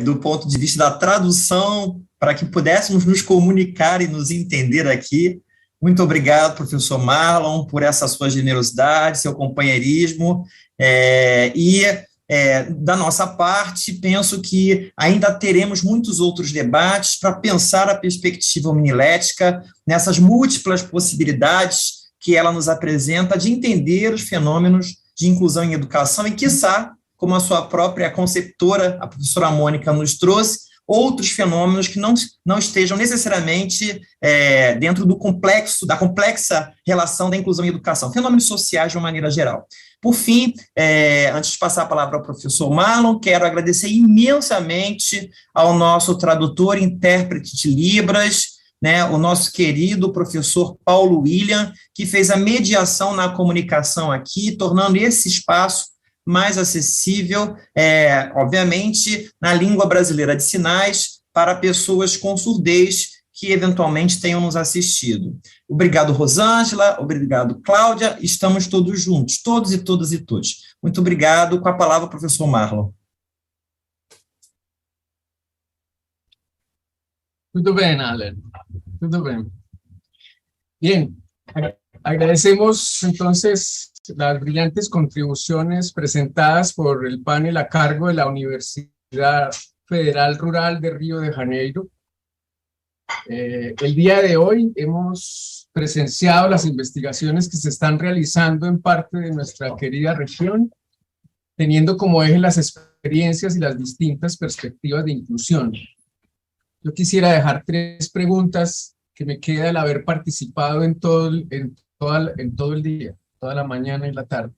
do ponto de vista da tradução, para que pudéssemos nos comunicar e nos entender aqui. Muito obrigado, professor Marlon, por essa sua generosidade, seu companheirismo, da nossa parte, penso que ainda teremos muitos outros debates para pensar a perspectiva homilética nessas múltiplas possibilidades que ela nos apresenta de entender os fenômenos de inclusão em educação e, quiçá, como a sua própria conceptora, a professora Mônica, nos trouxe, outros fenômenos que não estejam necessariamente dentro da complexa relação da inclusão e educação, fenômenos sociais de uma maneira geral. Por fim, antes de passar a palavra ao professor Marlon, quero agradecer imensamente ao nosso tradutor e intérprete de Libras, né, o nosso querido professor Paulo William, que fez a mediação na comunicação aqui, tornando esse espaço mais acessível, obviamente, na língua brasileira de sinais, para pessoas com surdez que eventualmente tenham nos assistido. Obrigado, Rosângela, obrigado, Cláudia, estamos todos juntos, todos e todas e todos. Muito obrigado, com a palavra, professor Marlon. Tudo bem, Alan, tudo bem. Bien, agradecemos entonces las brillantes contribuciones presentadas por el panel a cargo de la Universidad Federal Rural de Río de Janeiro. El día de hoy hemos presenciado las investigaciones que se están realizando en parte de nuestra querida región, teniendo como eje las experiencias y las distintas perspectivas de inclusión. Yo quisiera dejar 3 preguntas que me queda el haber participado en todo el día, toda la mañana y la tarde.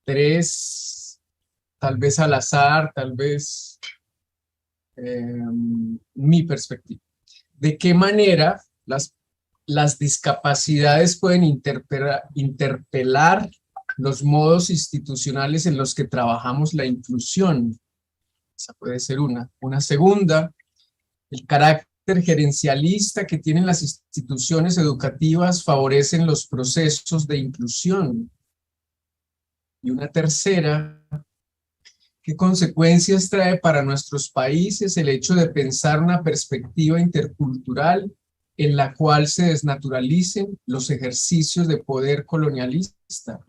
3, tal vez al azar, tal vez mi perspectiva. ¿De qué manera las discapacidades pueden interpelar los modos institucionales en los que trabajamos la inclusión? Esa puede ser una. Una segunda, el carácter gerencialista que tienen las instituciones educativas favorecen los procesos de inclusión. Y una tercera, ¿qué consecuencias trae para nuestros países el hecho de pensar una perspectiva intercultural en la cual se desnaturalicen los ejercicios de poder colonialista?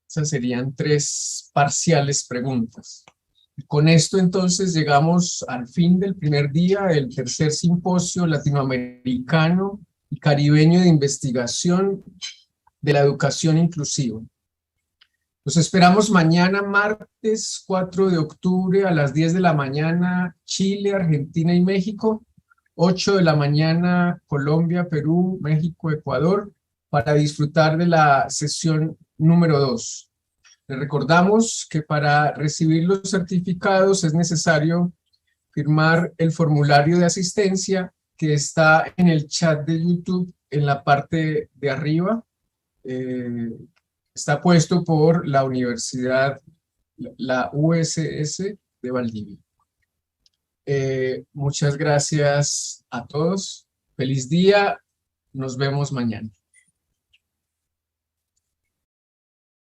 Esas serían 3 parciales preguntas. Y con esto entonces llegamos al fin del primer día del tercer simposio latinoamericano y caribeño de investigación de la educación inclusiva. Los esperamos mañana, martes 4 de octubre a las 10 de la mañana, Chile, Argentina y México, 8 de la mañana, Colombia, Perú, México, Ecuador, para disfrutar de la sesión número 2. Les recordamos que para recibir los certificados es necesario firmar el formulario de asistencia que está en el chat de YouTube en la parte de arriba. Está puesto por la Universidad, la USS de Valdivia. Muchas gracias a todos. Feliz día. Nos vemos mañana.